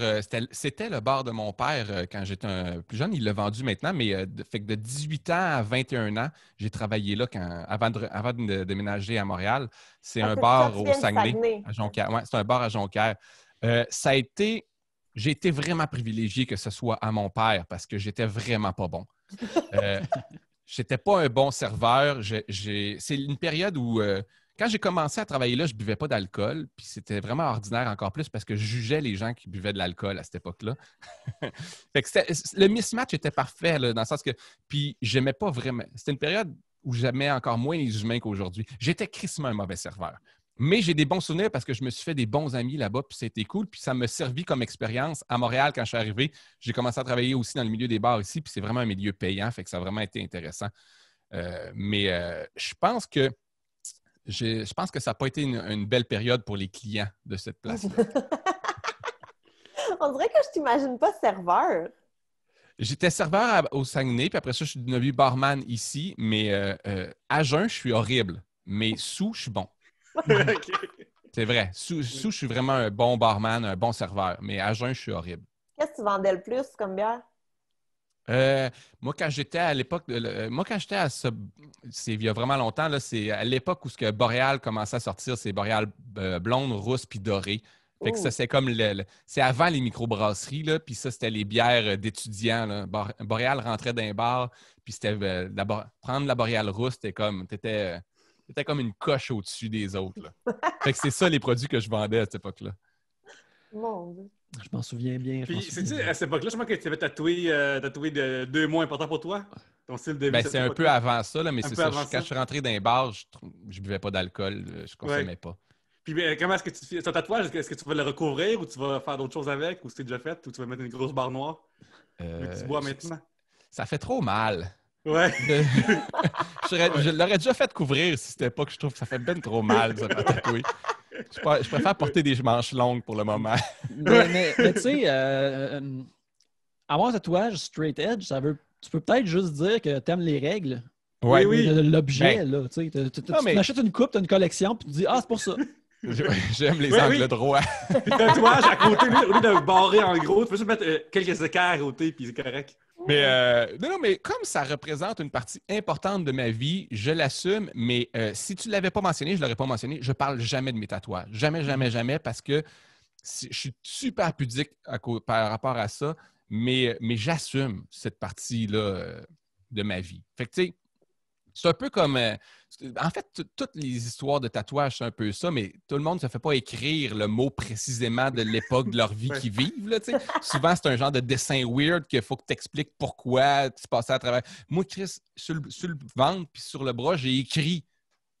C'était le bar de mon père quand j'étais plus jeune. Il l'a vendu maintenant, mais fait que de 18 ans à 21 ans, j'ai travaillé là avant de déménager à Montréal. C'est un bar au Saguenay, à Jonquière. Ouais, c'est un bar à Jonquière. J'ai été vraiment privilégié que ce soit à mon père parce que j'étais vraiment pas bon. J'étais pas un bon serveur. C'est une période où... quand j'ai commencé à travailler là, je ne buvais pas d'alcool, puis c'était vraiment ordinaire encore plus parce que je jugeais les gens qui buvaient de l'alcool à cette époque-là. Fait que le mismatch était parfait, là, dans le sens que... Puis j'aimais pas vraiment... C'était une période où j'aimais encore moins les humains qu'aujourd'hui. J'étais crissement un mauvais serveur. Mais j'ai des bons souvenirs parce que je me suis fait des bons amis là-bas, puis c'était cool. Puis ça m'a servi comme expérience. À Montréal, quand je suis arrivé, j'ai commencé à travailler aussi dans le milieu des bars ici, puis c'est vraiment un milieu payant, fait que ça a vraiment été intéressant. Mais je pense que ça n'a pas été une belle période pour les clients de cette place-là. On dirait que je t'imagine pas serveur. J'étais serveur au Saguenay, puis après ça, je suis devenu barman ici, mais à jeun, je suis horrible. Mais sous, je suis bon. Okay. C'est vrai. Sous, je suis vraiment un bon barman, un bon serveur. Mais à jeun, je suis horrible. Qu'est-ce que tu vendais le plus comme bière? Moi, quand j'étais à l'époque, c'est il y a vraiment longtemps, là, c'est à l'époque où ce que Boréal commençait à sortir, c'est Boréal blonde, rousse puis dorée. Fait que ça, c'est comme c'est avant les microbrasseries, là, puis ça, c'était les bières d'étudiants. Là. Boréal rentrait d'un bar, puis c'était prendre la Boréal rousse, t'étais comme une coche au-dessus des autres. Là. Fait que c'est ça les produits que je vendais à cette époque-là. Mon Dieu. Je m'en souviens bien. Puis, c'est-tu à cette époque-là, je pense que tu avais tatoué de 2 mots importants pour toi? Ton style de vie? C'est un peu avant ça, là, mais c'est ça. Quand je suis rentré dans un bar, je buvais pas d'alcool, je consommais pas. Puis comment est-ce que tu fais ton tatouage? Est-ce que tu vas le recouvrir ou tu vas faire d'autres choses avec? Ou c'est déjà fait? Ou tu vas mettre une grosse barre noire? Que tu bois maintenant? Ça fait trop mal. Ouais. Je l'aurais déjà fait couvrir si c'était pas que je trouve que ça fait ben trop mal de se faire tatouer. Je préfère porter des manches longues pour le moment. mais tu sais, avoir un tatouage straight edge, tu peux peut-être juste dire que tu aimes les règles. Oui, oui. L'objet, là. Tu achètes une coupe, tu as une collection, puis tu dis « Ah, c'est pour ça. » J'aime les angles droits. Puis le tatouage à côté, au lieu de barrer en gros, tu peux juste mettre quelques écarts à côté, puis c'est correct. Mais mais comme ça représente une partie importante de ma vie, je l'assume, mais si tu ne l'avais pas mentionné, je ne l'aurais pas mentionné, je ne parle jamais de mes tatouages. Jamais, jamais, jamais, parce que je suis super pudique par rapport à ça, mais j'assume cette partie-là de ma vie. Fait que, tu sais, c'est un peu comme... en fait, toutes les histoires de tatouage, c'est un peu ça, mais tout le monde ne se fait pas écrire le mot précisément de l'époque de leur vie qu'ils vivent. Là, souvent, c'est un genre de dessin weird qu'il faut que tu expliques pourquoi tu passais à travers. Moi, Chris, sur le ventre puis sur le bras, j'ai écrit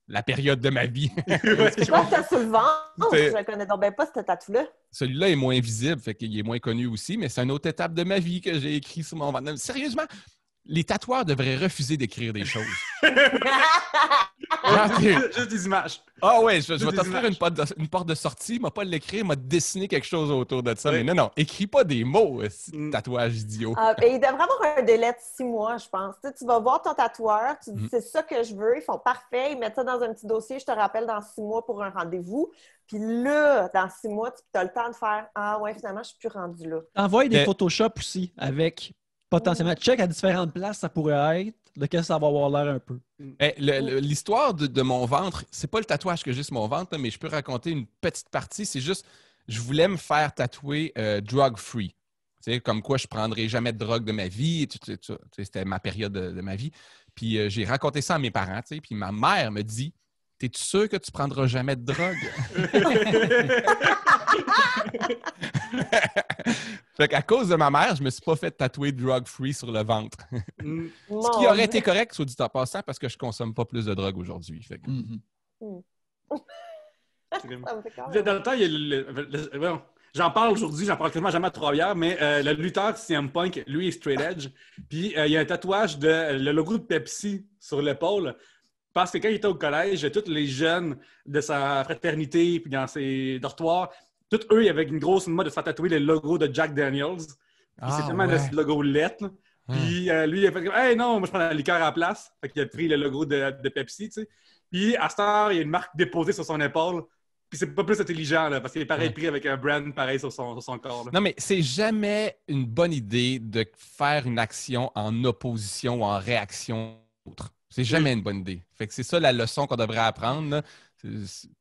la période de ma vie. C'est quoi que t'as sur le ventre? Je ne connais donc bien pas ce tatou-là. Celui-là est moins visible, fait qu'il est moins connu aussi, mais c'est une autre étape de ma vie que j'ai écrit sur mon ventre. Sérieusement, les tatoueurs devraient refuser d'écrire des choses. Juste des images. Ah ouais, je vais t'offrir une porte de sortie, m'a pas l'écrire, m'a dessiné quelque chose autour de ça. Oui. Mais non, écris pas des mots, tatouage idiot. Et il devrait avoir un délai de 6 mois, je pense. Tu vas voir ton tatoueur, tu dis c'est ça que je veux, ils font parfait, ils mettent ça dans un petit dossier, je te rappelle dans 6 mois pour un rendez-vous. Puis là, dans 6 mois, tu as le temps de faire ah ouais, finalement, je suis plus rendu là. Envoie des Photoshop aussi avec potentiellement check à différentes places, ça pourrait être, de quel ça va avoir l'air un peu. L'histoire de mon ventre, c'est pas le tatouage que j'ai sur mon ventre, mais je peux raconter une petite partie. C'est juste, je voulais me faire tatouer drug-free. Tu sais, comme quoi je prendrais jamais de drogue de ma vie. C'était ma période de ma vie. Puis j'ai raconté ça à mes parents. Puis ma mère me dit, t'es-tu sûr que tu prendras jamais de drogue? Fait qu'à cause de ma mère, je me suis pas fait tatouer drug-free sur le ventre. Ce qui aurait été correct, soit dit en passant, parce que je consomme pas plus de drogue aujourd'hui. Fait que... Dans le temps, il y a j'en parle aujourd'hui, j'en parle quasiment jamais à Trois-Rivières, mais le lutteur CM Punk, lui, est straight edge. Puis il y a un tatouage le logo de Pepsi sur l'épaule. Parce que quand il était au collège, tous les jeunes de sa fraternité puis dans ses dortoirs, tous eux, il y avait une grosse mode de se faire tatouer le logo de Jack Daniels. C'est tellement le logo lettre. Puis lui, il a fait comme « Hey, non, moi, je prends la liqueur à la place. » Fait qu'il a pris le logo de Pepsi, tu sais. Puis à cette heure, il y a une marque déposée sur son épaule. Puis c'est pas plus intelligent, là, parce qu'il est pareil pris avec un brand pareil sur son corps. Là. Non, mais c'est jamais une bonne idée de faire une action en opposition ou en réaction à l'autre. C'est jamais une bonne idée. Fait que c'est ça la leçon qu'on devrait apprendre.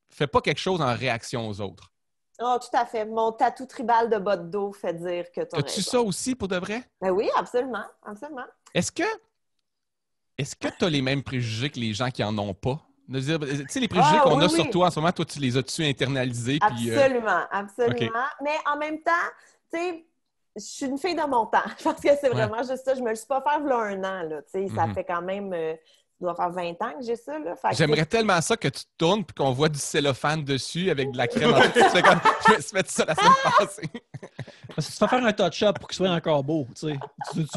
Fais pas quelque chose en réaction aux autres. Oh, tout à fait. Mon tatou tribal de bas de dos fait dire que tu as As-tu ça aussi pour de vrai? Ben oui, absolument. Absolument. Est-ce que tu as les mêmes préjugés que les gens qui en ont pas? Tu sais, les préjugés qu'on a sur toi en ce moment, toi, tu les as-tu internalisés? Absolument, absolument. Okay. Mais en même temps, tu sais, je suis une fille de mon temps. Je pense que c'est vraiment juste ça. Je me le suis pas fait il y a 1 an. Là, ça fait quand même... ça doit faire 20 ans que j'ai ça. Là. J'aimerais tellement ça que tu te tournes et qu'on voit du cellophane dessus avec de la crème en dessous. Comme, je me suis fait ça la semaine passée. Parce que tu vas faire un touch-up pour qu'il soit encore beau. Tu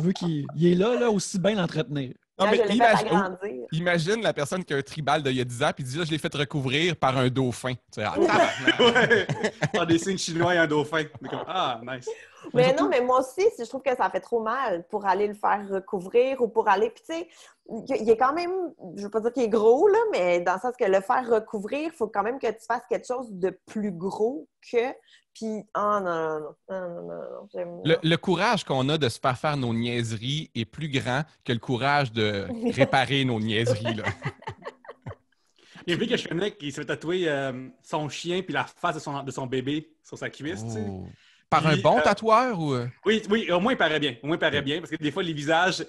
veux qu'il est là, aussi bien l'entretenir. Non, mais imagine la personne qui a un tribal d'il y a 10 ans et dit là, je l'ai fait recouvrir par un dauphin. Des signes chinois et un dauphin. Nice. Mais non, mais moi aussi, je trouve que ça fait trop mal pour aller le faire recouvrir ou pour aller. Puis, tu sais, il est quand même, je ne veux pas dire qu'il est gros, là, mais dans le sens que le faire recouvrir, il faut quand même que tu fasses quelque chose de plus gros que. Puis, oh non. Le courage qu'on a de se faire nos niaiseries est plus grand que le courage de réparer nos niaiseries, là. Il y a une fille que je connais qui se fait tatouer son chien puis la face de son bébé sur sa cuisse, tu sais. Par un Puis, bon tatoueur ou... Oui, au moins il paraît bien. Parce que des fois, les visages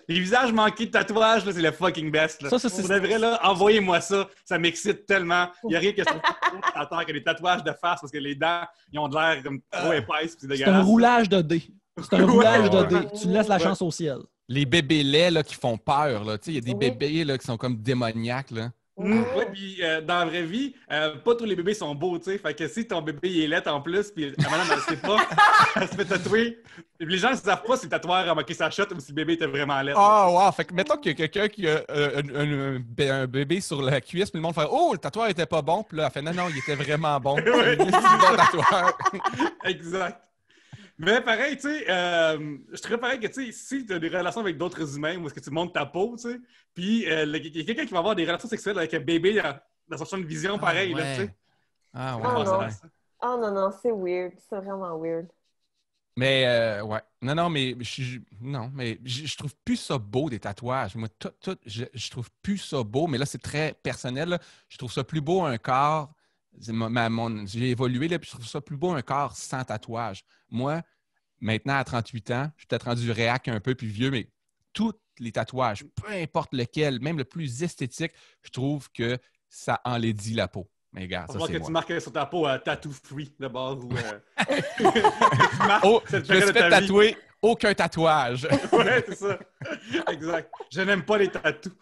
manqués de tatouage, là, c'est le fucking best. Là. Ça, Pour de vrai, là, envoyez-moi ça. Ça m'excite tellement. Il n'y a rien que je trouve plus que des tatouages de face parce que les dents, ils ont de l'air comme trop épaisses. C'est un roulage de dés. C'est un roulage de dés. Tu laisses la chance au ciel. Les bébés laits là, qui font peur. Là. Il y a des bébés là, qui sont comme démoniaques. Là. Oui, puis dans la vraie vie, pas tous les bébés sont beaux, tu sais. Fait que si ton bébé il est laid en plus, puis la madame elle sait pas, elle se fait tatouer. Les gens ne savent pas si le tatoueur a manqué sa shot ou si le bébé était vraiment laid. Ah, wow! Fait que mettons qu'il y a quelqu'un qui a un bébé sur la cuisse, puis le monde fait oh, le tatoueur était pas bon, puis là, elle fait non, il était vraiment bon. C'est un bon tatoueur. Exact. Mais pareil, tu sais, je trouve pareil que, tu sais, si tu as des relations avec d'autres humains ou est-ce que tu montes ta peau, tu sais, puis il y a quelqu'un qui va avoir des relations sexuelles avec un bébé dans son champ de vision, pareil, là, tu sais. Ah, ouais. Oh non, c'est weird. C'est vraiment weird. Mais, ouais. Non, mais je trouve plus ça beau, des tatouages. Moi, je trouve plus ça beau, mais là, c'est très personnel, là. Je trouve ça plus beau un corps. J'ai évolué, là, puis je trouve ça plus beau un corps sans tatouage. Moi, maintenant, à 38 ans, je suis peut-être rendu réac un peu plus vieux, mais tous les tatouages, peu importe lequel, même le plus esthétique, je trouve que ça enlaidit la peau. Mais regarde, ça, c'est moi. Tu marques sur ta peau tattoo free de base. Ou, je me suis fait tatouer aucun tatouage. Ouais, c'est ça. Exact. Je n'aime pas les tatous.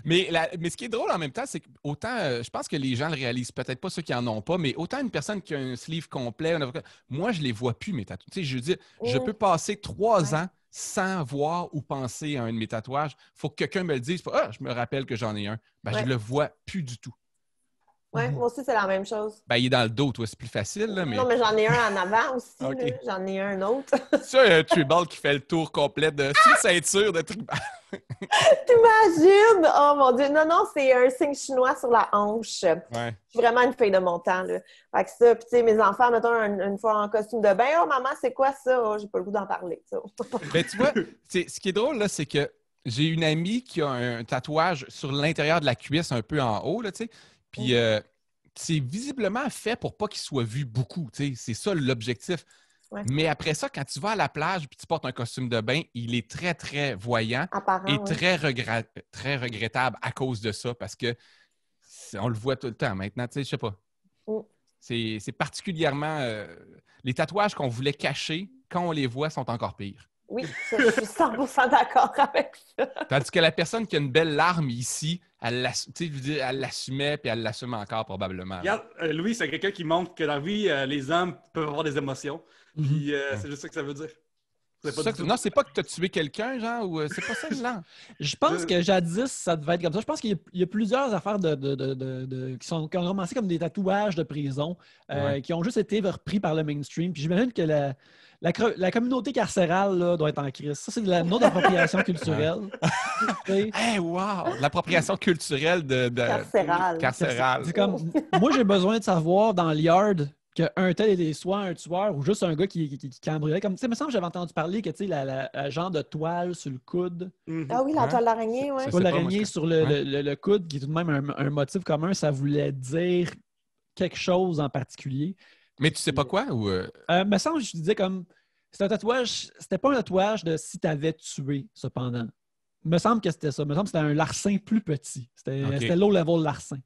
Mais ce qui est drôle en même temps, c'est que autant, je pense que les gens le réalisent peut-être pas, ceux qui en ont pas, mais autant une personne qui a un sleeve complet, moi, je les vois plus, mes tatouages. Tu sais, je veux dire, je peux passer 3 ans sans voir ou penser à un de mes tatouages. Il faut que quelqu'un me le dise. Je me rappelle que j'en ai un. Je le vois plus du tout. Oui, moi aussi, c'est la même chose. Il est dans le dos, toi, c'est plus facile. Là, mais... Non, mais j'en ai un en avant aussi. Okay. J'en ai un autre. C'est un tribal qui fait le tour complet de une ceinture de tribal. T'imagines? Oh mon Dieu! Non, c'est un signe chinois sur la hanche. Ouais. Je suis vraiment une fille de mon temps, là. Fait que ça, puis tu sais, mes enfants, mettons, une fois en costume de bain, « Oh, maman, c'est quoi ça? Oh, j'ai pas le goût d'en parler. » Ben, tu vois, ce qui est drôle, là, c'est que j'ai une amie qui a un tatouage sur l'intérieur de la cuisse, un peu en haut, là, tu sais. Puis c'est visiblement fait pour pas qu'il soit vu beaucoup, tu sais. C'est ça l'objectif. Ouais. Mais après ça, quand tu vas à la plage et tu portes un costume de bain, il est très, très voyant et très regrettable à cause de ça parce que on le voit tout le temps maintenant, tu sais, je sais pas. C'est particulièrement... les tatouages qu'on voulait cacher, quand on les voit, sont encore pires. Oui, je suis 100% d'accord avec ça. Tandis que la personne qui a une belle larme ici, elle l'assumait puis elle l'assume encore probablement. Regarde, Louis, c'est quelqu'un qui montre que dans la vie, les hommes peuvent avoir des émotions. Puis c'est juste ça que ça veut dire. Non, c'est pas que tu as tué quelqu'un, genre, ou c'est pas ça, genre. Je pense que jadis, ça devait être comme ça. Je pense qu'il y a plusieurs affaires qui ont commencé comme des tatouages de prison, qui ont juste été repris par le mainstream. Puis j'imagine que la communauté carcérale là, doit être en crise. Ça, c'est de la non-appropriation culturelle. Hey, wow! L'appropriation culturelle de carcérale. C'est comme, moi, j'ai besoin de savoir dans le yard qu'un tel était soit un tueur ou juste un gars qui cambriolait. Comme, tu sais, il me semble que j'avais entendu parler que, tu sais, la genre de toile sur le coude. Ah oui, la toile d'araignée, oui. La toile d'araignée sur le coude, qui est tout de même un motif commun, ça voulait dire quelque chose en particulier. Mais tu sais pas quoi? Ou me semble que je disais comme, c'est un tatouage, c'était pas un tatouage de si t'avais tué, cependant. Me semble que c'était ça. Me semble que c'était un larcin plus petit. C'était low level larcin.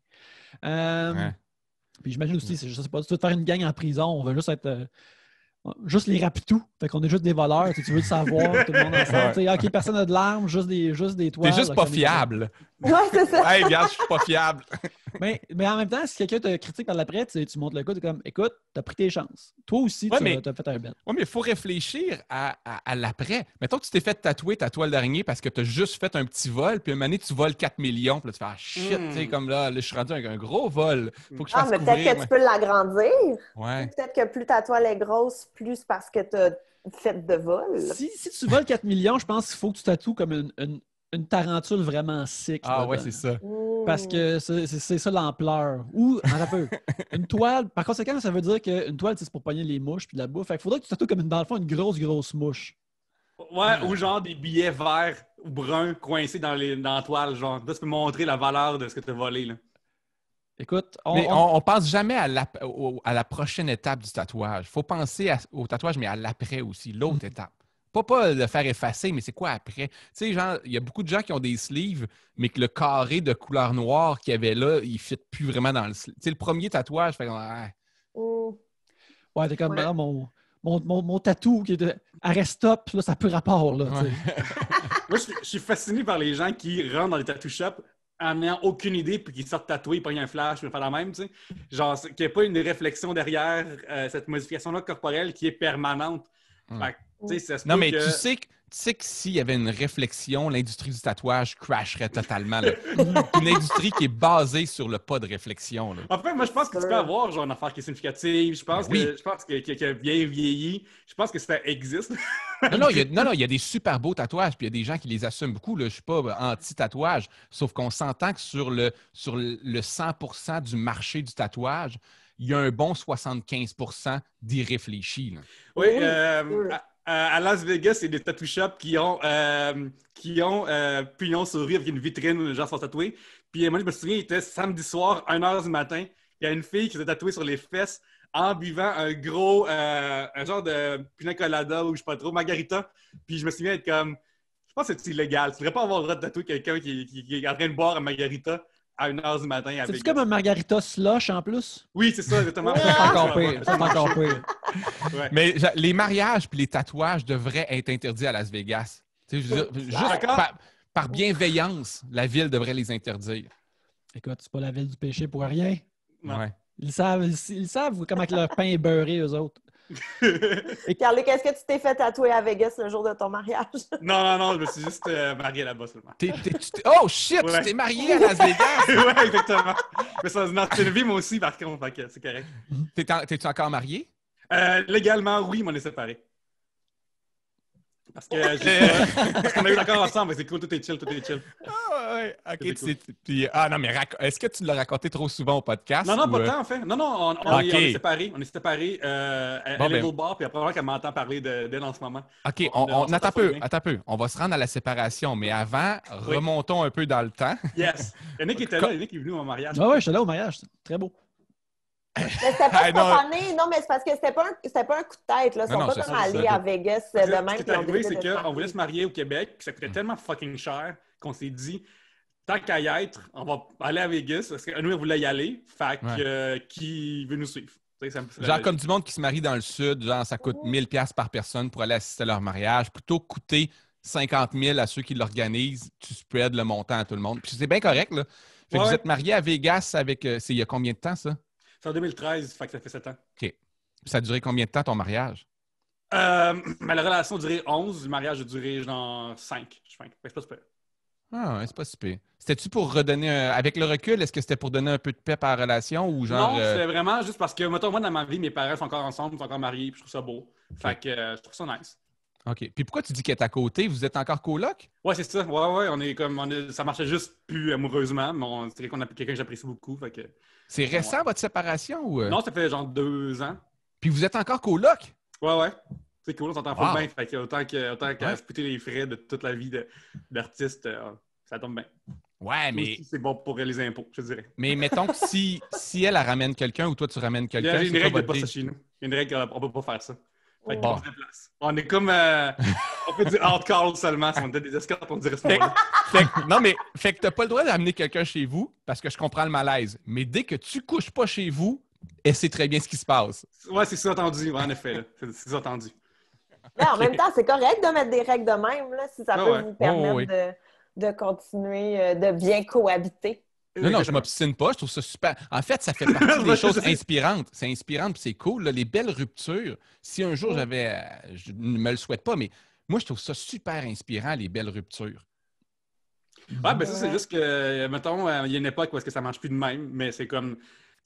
Puis j'imagine aussi, je sais pas, tu veux te faire une gang en prison, on veut juste être juste les rapitous. Fait qu'on est juste des voleurs, tu veux le savoir, tout le monde ensemble. OK, personne n'a de l'arme, juste des toiles. T'es juste pas fiable. Ouais, c'est ça. Hey, regarde, je suis pas fiable. mais en même temps, si quelqu'un te critique par l'après, tu montres le coup, tu es comme, écoute, t'as pris tes chances. Toi aussi, t'as fait un bet. Oui, mais il faut réfléchir à l'après. Mettons que tu t'es fait tatouer ta toile d'araignée parce que tu as juste fait un petit vol, puis une année, tu voles 4 millions, puis là, tu fais shit, tu sais, comme là, je suis rendu avec un gros vol. Faut que je fasse mais peut-être que tu peux l'agrandir. Ouais. Peut-être que plus ta toile est grosse, plus parce que tu as fait de vol. Si tu voles 4 millions, je pense qu'il faut que tu tatoues comme une tarentule vraiment sick. Ah ouais, dedans. c'est ça. Parce que c'est ça l'ampleur. Ou, un peu, une toile. Par conséquent, ça veut dire qu'une toile, c'est pour pogner les mouches puis de la bouffe. Fait qu'il faudrait que tu tatoues comme dans le fond une grosse mouche. Ouais, ou genre des billets verts ou bruns coincés dans la toile, genre. Là, tu peux montrer la valeur de ce que tu as volé, là. Écoute, Mais on pense jamais à la prochaine étape du tatouage. Il faut penser au tatouage, mais à l'après aussi, l'autre étape. Pas le faire effacer, mais c'est quoi après? Tu sais, genre, il y a beaucoup de gens qui ont des sleeves, mais que le carré de couleur noire qu'il y avait là, il ne fit plus vraiment dans le sleeve. Tu sais, le premier tatouage, fait ouais, t'es comme Ouais. mon tatou qui est de arrête stop, là, ça peut rapport. Là, tu sais. Moi, je suis fasciné par les gens qui rentrent dans les tattoo shops en n'ayant aucune idée, puis qui sortent tatoués, ils prennent un flash, puis ils font la même, tu sais. Genre, qu'il n'y ait pas une réflexion derrière cette modification-là corporelle qui est permanente. Fait que, tu sais, ça se Non, peut mais que... tu sais que s'il y avait une réflexion, l'industrie du tatouage crasherait totalement. Là. Une industrie qui est basée sur le pas de réflexion. Là. En fait, moi, je pense que tu peux avoir genre une affaire qui est significative. Je pense que bien vieilli. Je pense que ça existe. Non, il y a des super beaux tatouages, puis il y a des gens qui les assument beaucoup. Là. Je ne suis pas anti-tatouage, sauf qu'on s'entend que sur le 100% du marché du tatouage, il y a un bon 75% d'irréfléchis. Là. Oui, sûr. à Las Vegas, c'est des tattoo shops qui ont pignon sur rue avec une vitrine où les gens sont tatoués. Puis moi, je me souviens, il était samedi soir, 1h du matin. Il y a une fille qui s'est tatouée sur les fesses en buvant un genre de pina colada ou je sais pas trop, margarita. Puis je me souviens être comme, je pense que c'est illégal. Tu ne devrais pas avoir le droit de tatouer quelqu'un qui est en train de boire un margarita à 1h du matin. À C'est-tu Vegas. comme un margarita slush en plus? Oui, c'est ça, exactement. C'est encore pire. C'est encore pire. Ouais. Mais les mariages puis les tatouages devraient être interdits à Las Vegas. Tu sais, je veux dire, juste D'accord. par bienveillance, la ville devrait les interdire. Écoute, c'est pas la ville du péché pour rien. Non. Ouais. Ils savent comment que leur pain est beurré, eux autres. Carly, qu'est-ce que tu t'es fait tatouer à Vegas le jour de ton mariage? Non, je me suis juste marié là-bas seulement. Oh shit, Ouais. tu t'es marié à Las Vegas! Ouais, exactement. Mais ça, c'est une ancienne vie, moi aussi, par contre, fait que c'est correct. T'es-tu encore marié? Légalement, oui, mais on est séparés. Parce qu'on a eu l'accord ensemble, mais c'est cool, tout est chill. Ah, ouais, ok. C'est cool. Non, mais est-ce que tu l'as raconté trop souvent au podcast? Non, pas ou, tant, en fait. Non, on Ok. est séparés. On est séparés. Bon, Elle est ben- au bar, puis après, qu'elle m'entend parler d'elle en ce moment. OK, On attends s'entend bien. un peu. On va se rendre à la séparation, mais avant, Oui. remontons un peu dans le temps. Yes. Yannick était là, Yannick est venu à mon mariage. Ah ouais, j'étais là au mariage. Très beau. Mais c'était pas Ah, non. spontané. Non, mais c'est parce que c'était pas un coup de tête. Là. Ils Non, sont c'est pas comme ça, allés c'est ça. à Vegas Parce que de ce même. qui est puis ont arrivé, décidé c'est de se qu'on voulait se marier au Québec, puis ça coûtait tellement fucking cher qu'on s'est dit, tant qu'à y être, on va aller à Vegas, parce que nous, on voulait y aller. Fait que qui veut nous suivre? Tu sais, ça me fait Genre comme du monde qui se marie dans le sud, genre ça coûte 1000$ par personne pour aller assister à leur mariage, plutôt que coûter 50 000 à ceux qui l'organisent, tu spreads le montant à tout le monde. Puis c'est bien correct, là. Fait que Ouais. vous êtes marié à Vegas avec... c'est il y a combien de temps, ça? C'est en 2013, fait que ça fait 7 ans. OK. Ça a duré combien de temps, ton mariage? Mais la relation a duré 11, le mariage a duré genre 5. Fait que c'est pas super. Ah, ouais, c'est pas super. C'était-tu pour redonner avec le recul, est-ce que c'était pour donner un peu de pep à la relation ou genre. Non, c'est vraiment juste parce que, mettons, moi, dans ma vie, mes parents sont encore ensemble, sont encore mariés, puis je trouve ça beau. Fait que je trouve ça nice. OK. Puis pourquoi tu dis qu'elle est à côté? Vous êtes encore coloc? Ouais, c'est ça. Ouais, ça marchait juste plus amoureusement, mais c'est quelqu'un que j'apprécie beaucoup. Fait que... C'est récent, votre séparation? Ou... Non, ça fait genre 2 ans. Puis vous êtes encore coloc? Ouais. C'est cool, on s'entend Wow. full bien. Fait que autant qu'à Ouais. splitter les frais de toute la vie d'artiste, ça tombe bien. Ouais, mais, Aussi, c'est bon pour les impôts, je dirais. mais mettons que si elle ramène quelqu'un ou toi tu ramènes Il y quelqu'un, a une c'est règle quoi de votre pas ça deal? chez nous. Il y a une règle qu'on peut pas faire ça. Fait Bon. qu'on se déplace. On est comme... on fait du hard call seulement. Si on était des escortes, on dirait ce Fait, mot-là. fait que t'as pas le droit d'amener quelqu'un chez vous parce que je comprends le malaise. Mais dès que tu couches pas chez vous, elle sait très bien ce qui se passe. Ouais, c'est ça entendu, ouais, en effet. Là. C'est ça entendu. Mais en même temps, c'est correct de mettre des règles de même, là, si ça Ah peut ouais. vous permettre oui. de continuer de bien cohabiter. Non, je m'obstine pas, je trouve ça super. En fait, ça fait partie des Ouais, choses je sais. inspirantes. C'est inspirant puis c'est cool. Là, les belles ruptures, si un jour je ne me le souhaite pas, mais moi, je trouve ça super inspirant, les belles ruptures. Ouais, ben ça, c'est juste que, mettons, il y a une époque où est-ce que ça marche plus de même, mais c'est comme...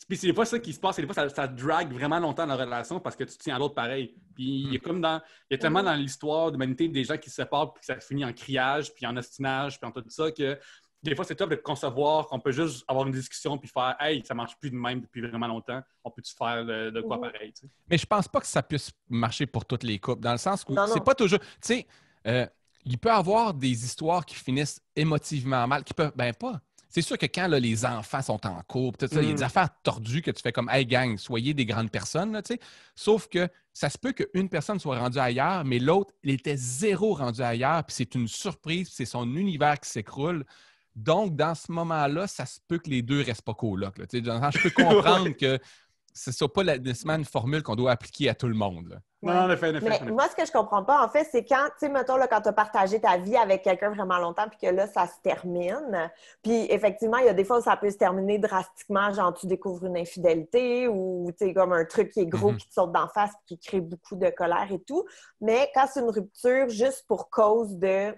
Puis c'est des fois ça qui se passe, c'est des fois ça drague vraiment longtemps dans la relation parce que tu tiens à l'autre pareil. Puis il y a tellement dans l'histoire de l'humanité des gens qui se séparent puis que ça finit en criage, puis en ostinage, puis en tout ça que des fois c'est top de concevoir qu'on peut juste avoir une discussion puis faire hey, ça marche plus de même depuis vraiment longtemps, on peut-tu faire de quoi pareil, tu sais. Mais je pense pas que ça puisse marcher pour toutes les couples, dans le sens où c'est non. pas toujours. Tu sais, il peut y avoir des histoires qui finissent émotivement mal, qui peuvent. Ben pas. C'est sûr que quand là, les enfants sont en couple, il y a des affaires tordues que tu fais comme hey gang, soyez des grandes personnes, là, tu sais. Sauf que ça se peut qu'une personne soit rendue ailleurs, mais l'autre, il était zéro rendu ailleurs, puis c'est une surprise, puis c'est son univers qui s'écroule. Donc, dans ce moment-là, ça se peut que les deux ne restent pas colocs. Là. Je peux comprendre que ce ne soit pas nécessairement une formule qu'on doit appliquer à tout le monde. Là. Non, en effet. Mais moi, ce que je comprends pas, en fait, c'est quand, tu sais, mettons, là, quand tu as partagé ta vie avec quelqu'un vraiment longtemps, puis que là, ça se termine. Puis, effectivement, il y a des fois où ça peut se terminer drastiquement, genre, tu découvres une infidélité ou, tu sais, comme un truc qui est gros qui te saute d'en face, puis qui crée beaucoup de colère et tout. Mais quand c'est une rupture juste pour cause de.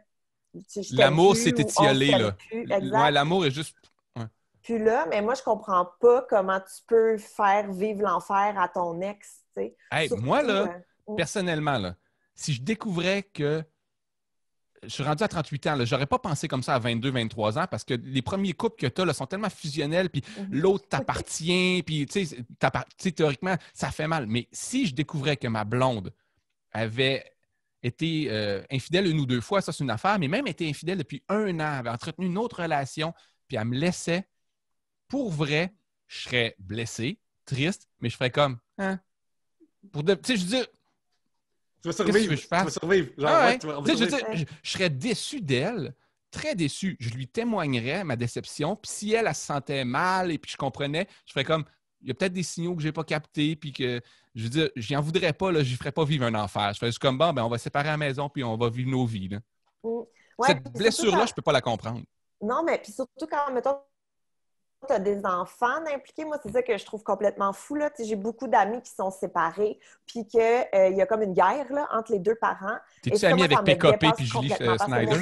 L'amour s'est étiolé, là. Ouais, l'amour est juste. Puis là, mais moi, je comprends pas comment tu peux faire vivre l'enfer à ton ex, tu sais. Hey, surtout, moi, là, personnellement, là, si je découvrais que je suis rendu à 38 ans, j'aurais pas pensé comme ça à 22, 23 ans parce que les premiers couples que tu as sont tellement fusionnels, puis l'autre t'appartient, puis tu sais, théoriquement, ça fait mal. Mais si je découvrais que ma blonde avait été infidèle une ou deux fois, ça c'est une affaire, mais même été infidèle depuis 1 an, avait entretenu une autre relation, puis elle me laissait, pour vrai, je serais blessé, triste, mais je ferais comme, hein? Tu sais, je veux dire, tu vas survivre. Tu vas survivre. Je serais déçu d'elle, très déçu. Je lui témoignerais ma déception, puis si elle se sentait mal et puis je comprenais, je ferais comme, il y a peut-être des signaux que je n'ai pas captés, puis que, je veux dire, je n'en voudrais pas, je ne ferais pas vivre un enfer. Je ferais juste comme, bon, ben, on va séparer à la maison, puis on va vivre nos vies. Là. Ouais, cette blessure-là, je ne peux pas la comprendre. Non, mais puis surtout quand, mettons, tu as des enfants impliqués, moi, c'est ça que je trouve complètement fou. Là. J'ai beaucoup d'amis qui sont séparés, puis qu'il y a comme une guerre là, entre les deux parents. T'es-tu ami avec PKP puis Julie Snyder?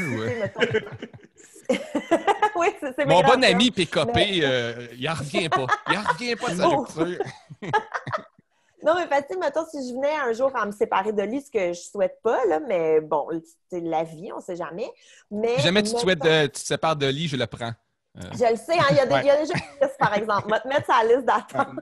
Oui, c'est mon bon ami PKP, il n'en revient pas. Il n'en revient pas de sa rupture. Non, mais fait, mettons, si je venais un jour à me séparer de lui, ce que je souhaite pas, là, mais bon, c'est la vie, on ne sait jamais. Mais, si jamais tu te sépares de lui, je le prends. Je le sais, hein, il y a déjà une liste, par exemple. On va te mettre sur la liste d'attente.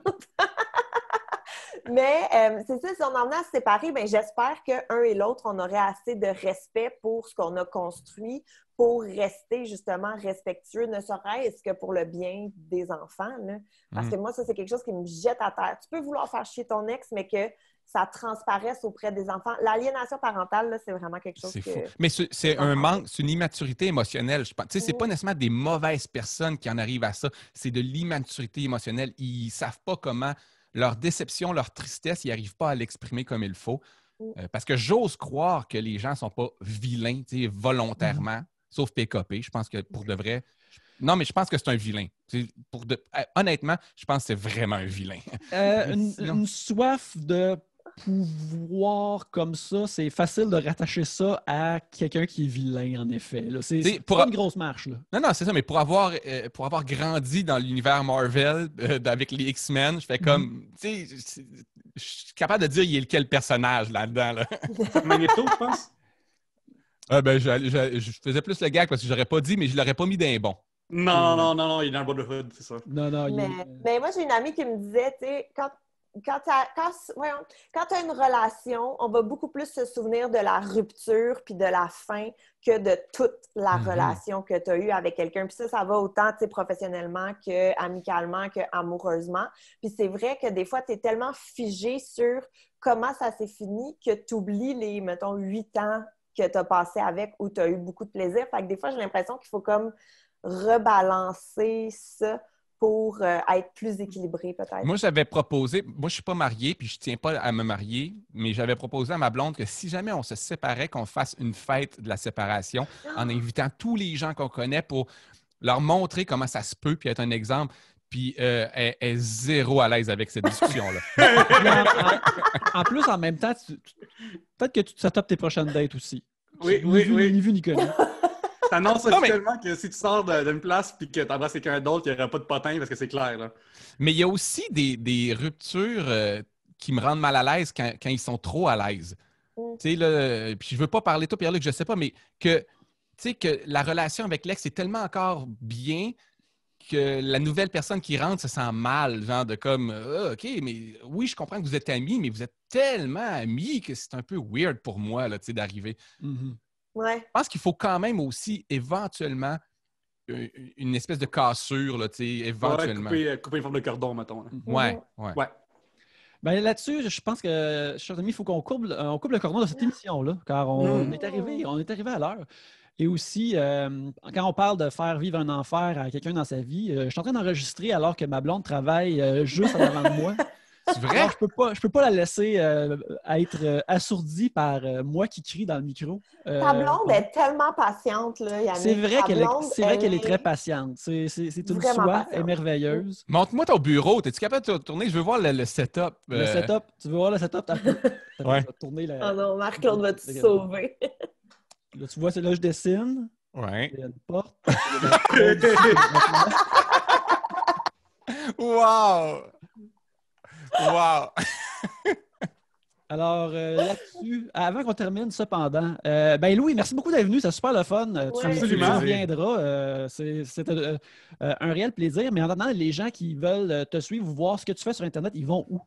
Mais c'est ça, si on en venait à se séparer, bien, j'espère qu'un et l'autre, on aurait assez de respect pour ce qu'on a construit pour rester justement respectueux, ne serait-ce que pour le bien des enfants. Là. Parce que moi, ça, c'est quelque chose qui me jette à terre. Tu peux vouloir faire chier ton ex, mais que ça transparaisse auprès des enfants. L'aliénation parentale, là, c'est vraiment quelque chose fou. Mais c'est un manque, c'est une immaturité émotionnelle. Je pense. Tu sais, c'est pas nécessairement des mauvaises personnes qui en arrivent à ça. C'est de l'immaturité émotionnelle. Ils savent pas comment leur déception, leur tristesse, ils n'arrivent pas à l'exprimer comme il faut. Parce que j'ose croire que les gens ne sont pas vilains, tu sais, volontairement, sauf PKP. Je pense que pour de vrai... Non, mais je pense que c'est un vilain. Honnêtement, je pense que c'est vraiment un vilain. Une soif de pouvoir comme ça, c'est facile de rattacher ça à quelqu'un qui est vilain, en effet. Là. C'est pas une grosse marche. Là. Non, c'est ça, mais pour avoir grandi dans l'univers Marvel avec les X-Men, je fais comme... Tu sais, je suis capable de dire il est lequel personnage là-dedans. Là. Magneto, je pense? Je faisais plus le gag parce que je l'aurais pas dit, mais je l'aurais pas mis d'un bon. Non, il est dans le Brotherhood, c'est ça. Non, mais moi, j'ai une amie qui me disait, tu sais, quand tu as une relation, on va beaucoup plus se souvenir de la rupture puis de la fin que de toute la relation que tu as eue avec quelqu'un. Puis ça va autant professionnellement qu'amicalement, qu'amoureusement. Puis c'est vrai que des fois, tu es tellement figé sur comment ça s'est fini que tu oublies les, mettons, 8 ans que tu as passé avec où tu as eu beaucoup de plaisir. Fait que des fois, j'ai l'impression qu'il faut comme rebalancer ça pour être plus équilibré, peut-être. Moi, j'avais proposé, moi, je ne suis pas marié, puis je ne tiens pas à me marier, mais j'avais proposé à ma blonde que si jamais on se séparait, qu'on fasse une fête de la séparation en invitant tous les gens qu'on connaît pour leur montrer comment ça se peut, puis être un exemple. Puis elle est zéro à l'aise avec cette discussion-là. En plus, en même temps, peut-être que tu te set up tes prochaines dates aussi. Oui. Ni vu ni connu. T'annonces officiellement que si tu sors d'une place et que t'embrasses quelqu'un d'autre, il n'y aura pas de potin parce que c'est clair, là. Mais il y a aussi des ruptures qui me rendent mal à l'aise quand ils sont trop à l'aise. Tu sais, là, puis je veux pas parler de toi, Pierre-Luc, je sais pas, mais que la relation avec l'ex est tellement encore bien que la nouvelle personne qui rentre se sent mal, genre de comme OK, mais oui, je comprends que vous êtes amis, mais vous êtes tellement amis que c'est un peu weird pour moi là, d'arriver. Ouais. Je pense qu'il faut quand même aussi éventuellement une espèce de cassure, là, éventuellement. Ouais, couper une forme de cordon, mettons. Là. Ouais. Ben, là-dessus, je pense que, chers amis, il faut qu'on coupe le cordon de cette émission-là, car on est arrivé à l'heure. Et aussi, quand on parle de faire vivre un enfer à quelqu'un dans sa vie, je suis en train d'enregistrer alors que ma blonde travaille juste en avant de moi. C'est vrai? Alors, je peux pas la laisser être assourdie par moi qui crie dans le micro. Ta blonde est tellement patiente, là, Yannick. C'est vrai qu'elle est très patiente. C'est une soie, elle est merveilleuse. Montre-moi ton bureau. Es-tu capable de tourner? Je veux voir le setup. Le setup. Tu veux voir le setup? Ouais. Tourner Oh non, Marc-Claude va te sauver. Là, tu vois, c'est là que je dessine. Ouais. Il y a une porte. Wow! Wow! Alors, là-dessus, avant qu'on termine, cependant, ben Louis, merci beaucoup d'être venu. C'est super le fun. Tu reviendras. C'est un réel plaisir. Mais en attendant, les gens qui veulent te suivre, voir ce que tu fais sur Internet, ils vont où?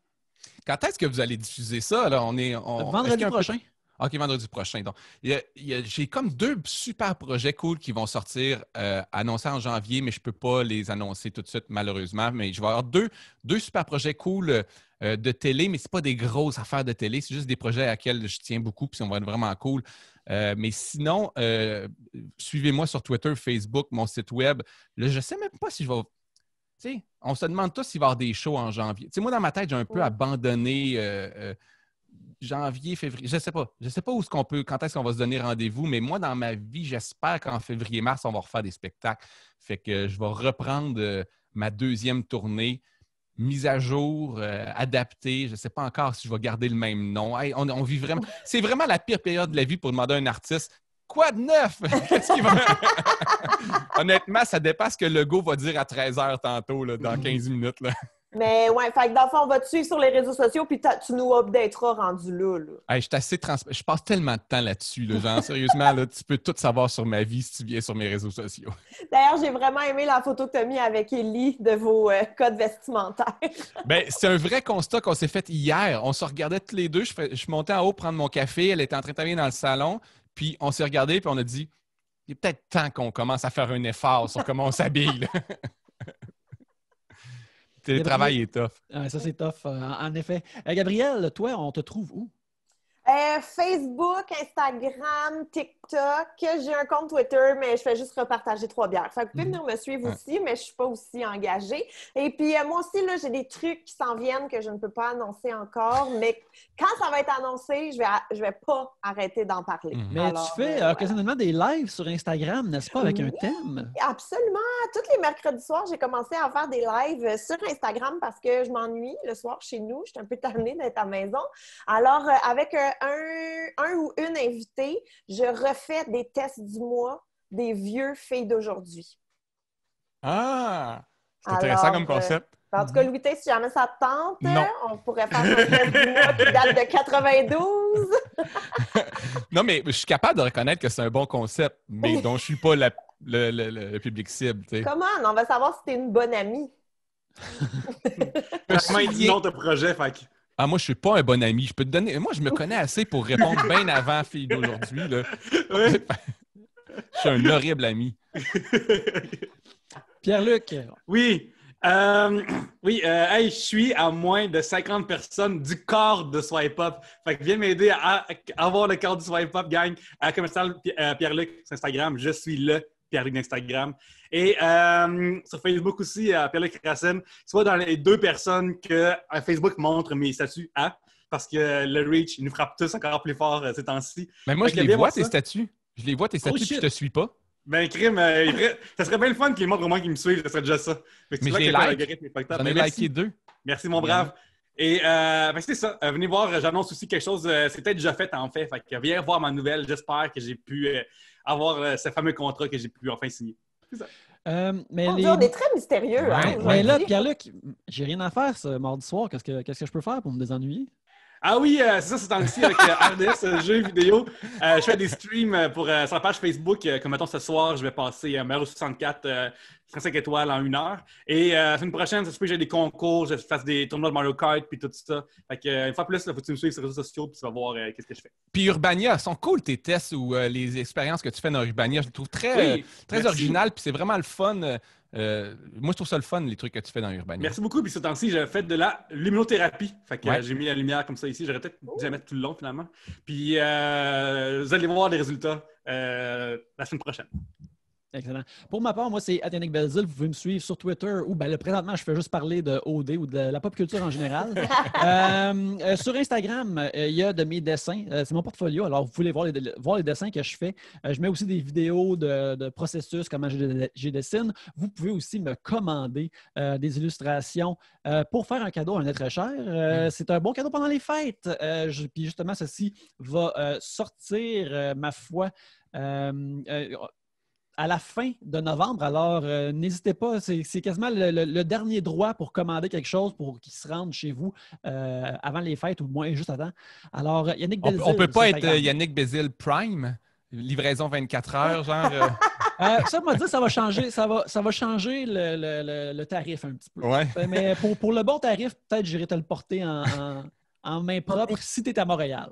Quand est-ce que vous allez diffuser ça? Là? Vendredi prochain. OK, vendredi prochain. Donc, j'ai comme 2 super projets cool qui vont sortir annoncés en janvier, mais je ne peux pas les annoncer tout de suite, malheureusement. Mais je vais avoir deux super projets cool de télé, mais ce n'est pas des grosses affaires de télé. C'est juste des projets à lesquels je tiens beaucoup, puis ça va être vraiment cool. Mais sinon, suivez-moi sur Twitter, Facebook, mon site web. Là, je ne sais même pas si je vais... Tu sais, on se demande tous s'il va y avoir des shows en janvier. Tu sais, moi, dans ma tête, j'ai un peu abandonné... janvier, février, je sais pas. Je sais pas quand est-ce qu'on va se donner rendez-vous, mais moi, dans ma vie, j'espère qu'en février-mars, on va refaire des spectacles. Fait que je vais reprendre ma 2e tournée, mise à jour, adaptée. Je sais pas encore si je vais garder le même nom. Hey, on vit vraiment... C'est vraiment la pire période de la vie pour demander à un artiste « Quoi de neuf? » Qu'est-ce qu'il va... Honnêtement, ça dépasse ce que Legault va dire à 13h tantôt, là, dans 15 minutes. Là. Mais ouais, fait que dans le fond, on va te suivre sur les réseaux sociaux puis tu nous updateras rendu là. Hey, je passe tellement de temps là-dessus. Là, genre, sérieusement, là, tu peux tout savoir sur ma vie si tu viens sur mes réseaux sociaux. D'ailleurs, j'ai vraiment aimé la photo que tu as mise avec Ellie de vos codes vestimentaires. Ben, c'est un vrai constat qu'on s'est fait hier. On se regardait tous les deux. Je montais en haut prendre mon café. Elle était en train de travailler dans le salon. Puis on s'est regardé puis on a dit il est peut-être temps qu'on commence à faire un effort sur comment on s'habille. Le travail est tough. Ça, c'est tough, en effet. Gabriel, toi, on te trouve où? Facebook, Instagram, TikTok. J'ai un compte Twitter, mais je fais juste repartager 3 bières. Fait que vous pouvez venir me suivre aussi, mais je ne suis pas aussi engagée. Et puis, moi aussi, là, j'ai des trucs qui s'en viennent que je ne peux pas annoncer encore, mais quand ça va être annoncé, je vais pas arrêter d'en parler. Mais alors, tu fais occasionnellement des lives sur Instagram, n'est-ce pas, avec un thème? Absolument. Tous les mercredis soirs, j'ai commencé à faire des lives sur Instagram parce que je m'ennuie le soir chez nous. Je suis un peu tannée d'être à la maison. Alors, avec un ou une invitée, je refais des tests du mois des vieux filles d'aujourd'hui. Ah! C'est intéressant comme concept. En tout cas, Louis T, si jamais ça te tente, non. On pourrait faire un test du mois qui date de 92. Non, mais je suis capable de reconnaître que c'est un bon concept, mais dont je suis pas le public cible. T'sais. Comment? On va savoir si tu es une bonne amie. Comment il dit non de projet, fait que... Ah, moi, je suis pas un bon ami. Je peux te donner... Moi, je me connais assez pour répondre bien avant fille d'aujourd'hui. Là. Oui. Je suis un horrible ami. Pierre-Luc. Oui. Je suis à moins de 50 personnes du corps de Swipe Up. Fait que viens m'aider à avoir le corps du Swipe Up, gang. À commercial Pierre-Luc sur Instagram. Je suis le Pierre-Luc d'Instagram. Et sur Facebook aussi, Pierre-Luc Racine. Tu vois, dans les 2 personnes que Facebook montre mes statuts à, parce que le reach, il nous frappe tous encore plus fort ces temps-ci. Mais moi, je les vois, tes statuts. Je les vois, tes statuts, puis je te suis pas. Ben, crime, ça serait bien le fun qu'ils montrent au moins qu'ils me suivent, ça serait déjà ça. Mais je les like. J'en ai liké 2. Merci, mon brave. Et fait que c'est ça. Venez voir, j'annonce aussi quelque chose. C'est peut-être déjà fait en fait. Fait que viens voir ma nouvelle. J'espère que j'ai pu avoir ce fameux contrat que j'ai pu enfin signer. C'est ça. Mais On est très mystérieux. Hein, mais là, Pierre-Luc, j'ai rien à faire ce mardi soir. Qu'est-ce que je peux faire pour me désennuyer? Ah oui, c'est ça, c'est temps-ci avec RDS jeux vidéo. Je fais des streams sur la page Facebook. Comme mettons ce soir, je vais passer Mario 64 35 étoiles en 1 heure. Et la semaine prochaine, ça se peut que j'ai des concours, je fasse des tournois de Mario Kart puis tout ça. Fait que, une fois plus, il faut que tu me suives sur les réseaux sociaux puis tu vas voir qu'est-ce que je fais. Puis Urbania, sont cool tes tests ou les expériences que tu fais dans Urbania. Je les trouve très originales puis c'est vraiment le fun. Moi, je trouve ça le fun, les trucs que tu fais dans Urbania. Merci beaucoup. Puis ce temps-ci, j'ai fait de la luminothérapie. Fait que j'ai mis la lumière comme ça ici. J'aurais peut-être dû la mettre tout le long finalement. Puis vous allez voir les résultats la semaine prochaine. Excellent. Pour ma part, moi, c'est Yannick Belzil. Vous pouvez me suivre sur Twitter ou présentement, je fais juste parler de OD ou de la pop culture en général. Sur Instagram, il y a de mes dessins. C'est mon portfolio. Alors, vous pouvez voir les dessins que je fais. Je mets aussi des vidéos de processus, comment je dessine. Vous pouvez aussi me commander des illustrations pour faire un cadeau à un être cher. C'est un bon cadeau pendant les fêtes. Puis justement, ceci va sortir, ma foi, à la fin de novembre. Alors, n'hésitez pas, c'est quasiment le dernier droit pour commander quelque chose pour qu'il se rende chez vous avant les fêtes ou moins juste avant. Alors, Yannick Belzil. On ne peut pas être Yannick Belzil Prime, livraison 24 heures, genre. Ça m'a dit ça va changer, ça va changer le tarif un petit peu. Ouais. Mais pour le bon tarif, peut-être j'irai te le porter en main propre si tu es à Montréal.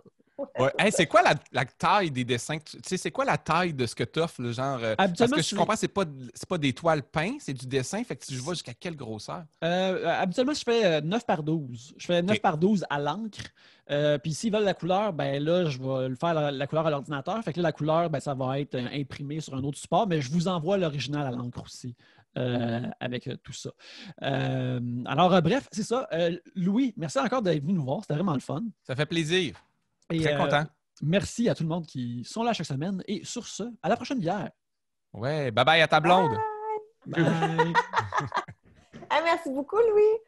Ouais. Hey, c'est quoi la taille des dessins? Tu sais, c'est quoi la taille de ce que tu offres, genre? Parce que je comprends, c'est pas des toiles peintes, c'est du dessin. Fait que tu vois jusqu'à quelle grosseur? Habituellement, je fais 9 par 12. Je fais 9 par 12 à l'encre. Puis s'ils veulent la couleur, ben là, je vais le faire la couleur à l'ordinateur. Fait que là, la couleur, ben, ça va être imprimé sur un autre support, mais je vous envoie l'original à l'encre aussi. Avec tout ça. Alors, bref, c'est ça. Louis, merci encore d'être venu nous voir. C'était vraiment le fun. Ça fait plaisir. Et, très content. Merci à tout le monde qui sont là chaque semaine. Et sur ce, à la prochaine bière. Ouais, bye bye à ta blonde. Bye. Merci beaucoup, Louis.